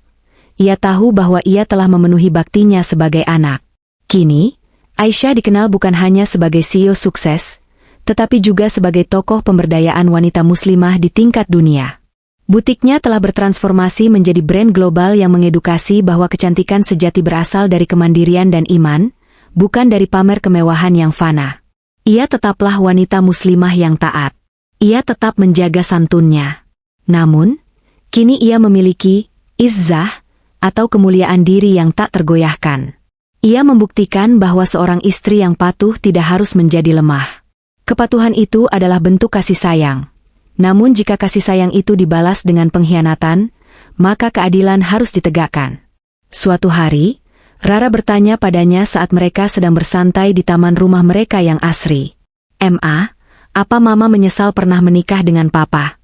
Ia tahu bahwa ia telah memenuhi baktinya sebagai anak. Kini, Aisyah dikenal bukan hanya sebagai CEO sukses, tetapi juga sebagai tokoh pemberdayaan wanita muslimah di tingkat dunia. Butiknya telah bertransformasi menjadi brand global yang mengedukasi bahwa kecantikan sejati berasal dari kemandirian dan iman, bukan dari pamer kemewahan yang fana. Ia tetaplah wanita muslimah yang taat. Ia tetap menjaga santunnya. Namun, kini ia memiliki izzah atau kemuliaan diri yang tak tergoyahkan. Ia membuktikan bahwa seorang istri yang patuh tidak harus menjadi lemah. Kepatuhan itu adalah bentuk kasih sayang. Namun jika kasih sayang itu dibalas dengan pengkhianatan, maka keadilan harus ditegakkan. Suatu hari, Rara bertanya padanya saat mereka sedang bersantai di taman rumah mereka yang asri. "Ma, apa mama menyesal pernah menikah dengan papa?"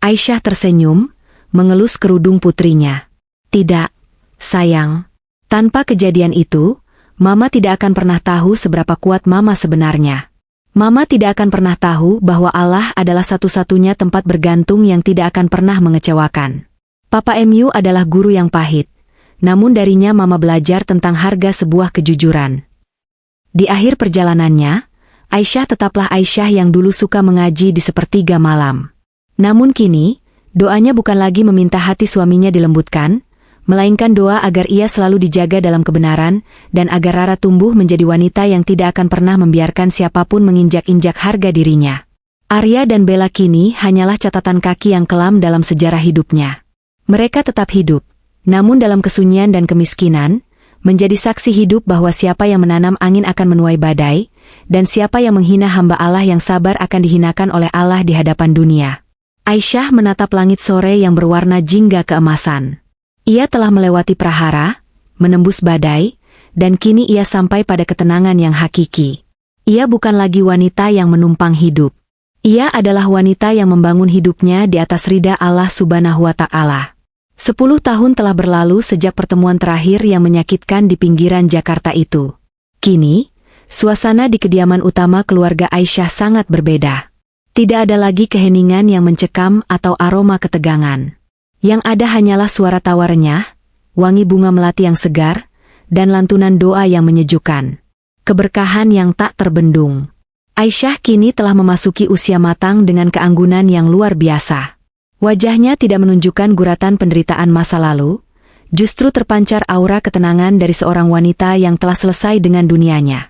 Aisyah tersenyum, mengelus kerudung putrinya. "Tidak, sayang. Tanpa kejadian itu, mama tidak akan pernah tahu seberapa kuat mama sebenarnya. Mama tidak akan pernah tahu bahwa Allah adalah satu-satunya tempat bergantung yang tidak akan pernah mengecewakan. Papa MU adalah guru yang pahit, namun darinya mama belajar tentang harga sebuah kejujuran." Di akhir perjalanannya, Aisyah tetaplah Aisyah yang dulu suka mengaji di sepertiga malam. Namun kini, doanya bukan lagi meminta hati suaminya dilembutkan, melainkan doa agar ia selalu dijaga dalam kebenaran, dan agar Rara tumbuh menjadi wanita yang tidak akan pernah membiarkan siapapun menginjak-injak harga dirinya. Arya dan Bella kini hanyalah catatan kaki yang kelam dalam sejarah hidupnya. Mereka tetap hidup, namun dalam kesunyian dan kemiskinan, menjadi saksi hidup bahwa siapa yang menanam angin akan menuai badai, dan siapa yang menghina hamba Allah yang sabar akan dihinakan oleh Allah di hadapan dunia. Aisyah menatap langit sore yang berwarna jingga keemasan. Ia telah melewati prahara, menembus badai, dan kini ia sampai pada ketenangan yang hakiki. Ia bukan lagi wanita yang menumpang hidup. Ia adalah wanita yang membangun hidupnya di atas ridha Allah Subhanahu wa Ta'ala. 10 tahun telah berlalu sejak pertemuan terakhir yang menyakitkan di pinggiran Jakarta itu. Kini, suasana di kediaman utama keluarga Aisyah sangat berbeda. Tidak ada lagi keheningan yang mencekam atau aroma ketegangan. Yang ada hanyalah suara tawa renyah, wangi bunga melati yang segar, dan lantunan doa yang menyejukkan. Keberkahan yang tak terbendung. Aisyah kini telah memasuki usia matang dengan keanggunan yang luar biasa. Wajahnya tidak menunjukkan guratan penderitaan masa lalu, justru terpancar aura ketenangan dari seorang wanita yang telah selesai dengan dunianya.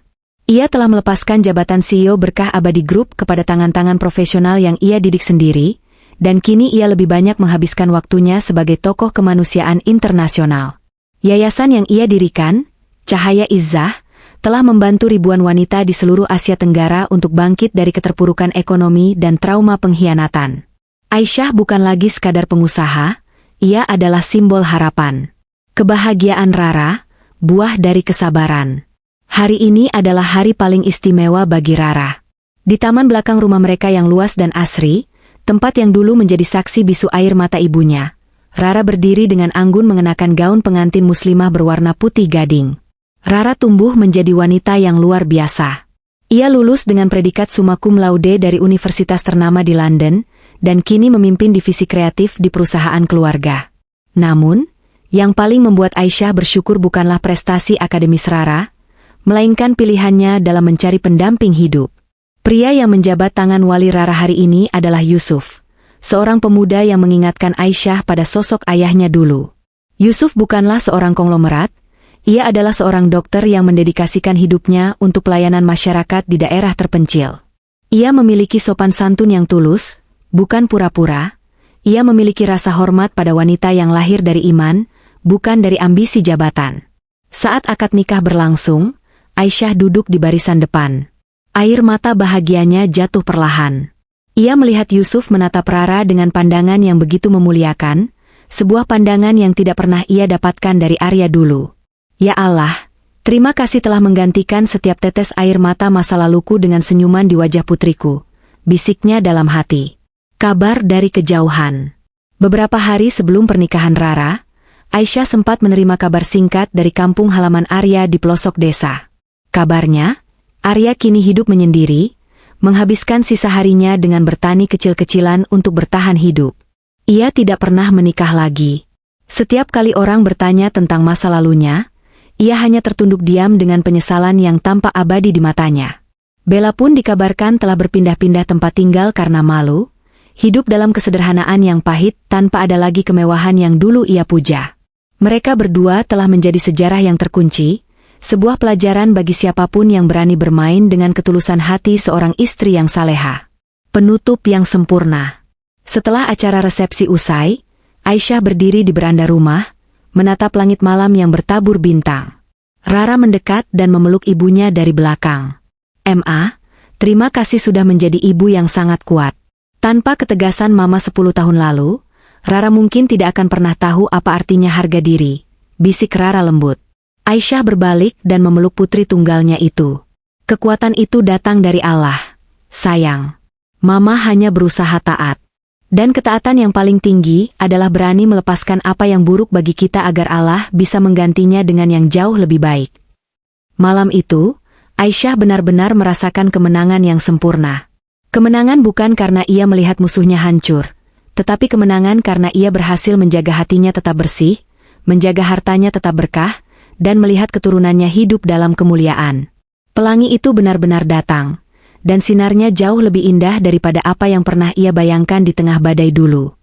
Ia telah melepaskan jabatan CEO Berkah Abadi Group kepada tangan-tangan profesional yang ia didik sendiri, dan kini ia lebih banyak menghabiskan waktunya sebagai tokoh kemanusiaan internasional. Yayasan yang ia dirikan, Cahaya Izzah, telah membantu ribuan wanita di seluruh Asia Tenggara untuk bangkit dari keterpurukan ekonomi dan trauma pengkhianatan. Aisyah bukan lagi sekadar pengusaha, ia adalah simbol harapan. Kebahagiaan Rara, buah dari kesabaran. Hari ini adalah hari paling istimewa bagi Rara. Di taman belakang rumah mereka yang luas dan asri, tempat yang dulu menjadi saksi bisu air mata ibunya, Rara berdiri dengan anggun mengenakan gaun pengantin muslimah berwarna putih gading. Rara tumbuh menjadi wanita yang luar biasa. Ia lulus dengan predikat summa cum laude dari universitas ternama di London, dan kini memimpin divisi kreatif di perusahaan keluarga. Namun, yang paling membuat Aisyah bersyukur bukanlah prestasi akademis Rara, melainkan pilihannya dalam mencari pendamping hidup. Pria yang menjabat tangan wali Rara hari ini adalah Yusuf, seorang pemuda yang mengingatkan Aisyah pada sosok ayahnya dulu. Yusuf bukanlah seorang konglomerat, ia adalah seorang dokter yang mendedikasikan hidupnya untuk pelayanan masyarakat di daerah terpencil. Ia memiliki sopan santun yang tulus, bukan pura-pura. Ia memiliki rasa hormat pada wanita yang lahir dari iman, bukan dari ambisi jabatan. Saat akad nikah berlangsung, Aisyah duduk di barisan depan. Air mata bahagianya jatuh perlahan. Ia melihat Yusuf menatap Rara dengan pandangan yang begitu memuliakan, sebuah pandangan yang tidak pernah ia dapatkan dari Arya dulu. Ya Allah, terima kasih telah menggantikan setiap tetes air mata masa laluku dengan senyuman di wajah putriku, bisiknya dalam hati. Kabar dari kejauhan. Beberapa hari sebelum pernikahan Rara, Aisyah sempat menerima kabar singkat dari kampung halaman Arya di pelosok desa. Kabarnya, Arya kini hidup menyendiri, menghabiskan sisa harinya dengan bertani kecil-kecilan untuk bertahan hidup. Ia tidak pernah menikah lagi. Setiap kali orang bertanya tentang masa lalunya, ia hanya tertunduk diam dengan penyesalan yang tampak abadi di matanya. Bella pun dikabarkan telah berpindah-pindah tempat tinggal karena malu, hidup dalam kesederhanaan yang pahit tanpa ada lagi kemewahan yang dulu ia puja. Mereka berdua telah menjadi sejarah yang terkunci, sebuah pelajaran bagi siapapun yang berani bermain dengan ketulusan hati seorang istri yang saleha. Penutup yang sempurna. Setelah acara resepsi usai, Aisyah berdiri di beranda rumah, menatap langit malam yang bertabur bintang. Rara mendekat dan memeluk ibunya dari belakang. "Ma, terima kasih sudah menjadi ibu yang sangat kuat." Tanpa ketegasan mama 10 tahun lalu, Rara mungkin tidak akan pernah tahu apa artinya harga diri, bisik Rara lembut. Aisyah berbalik dan memeluk putri tunggalnya itu. Kekuatan itu datang dari Allah. Sayang, mama hanya berusaha taat. Dan ketaatan yang paling tinggi adalah berani melepaskan apa yang buruk bagi kita agar Allah bisa menggantinya dengan yang jauh lebih baik. Malam itu, Aisyah benar-benar merasakan kemenangan yang sempurna. Kemenangan bukan karena ia melihat musuhnya hancur, tetapi kemenangan karena ia berhasil menjaga hatinya tetap bersih, menjaga hartanya tetap berkah, dan melihat keturunannya hidup dalam kemuliaan. Pelangi itu benar-benar datang, dan sinarnya jauh lebih indah daripada apa yang pernah ia bayangkan di tengah badai dulu.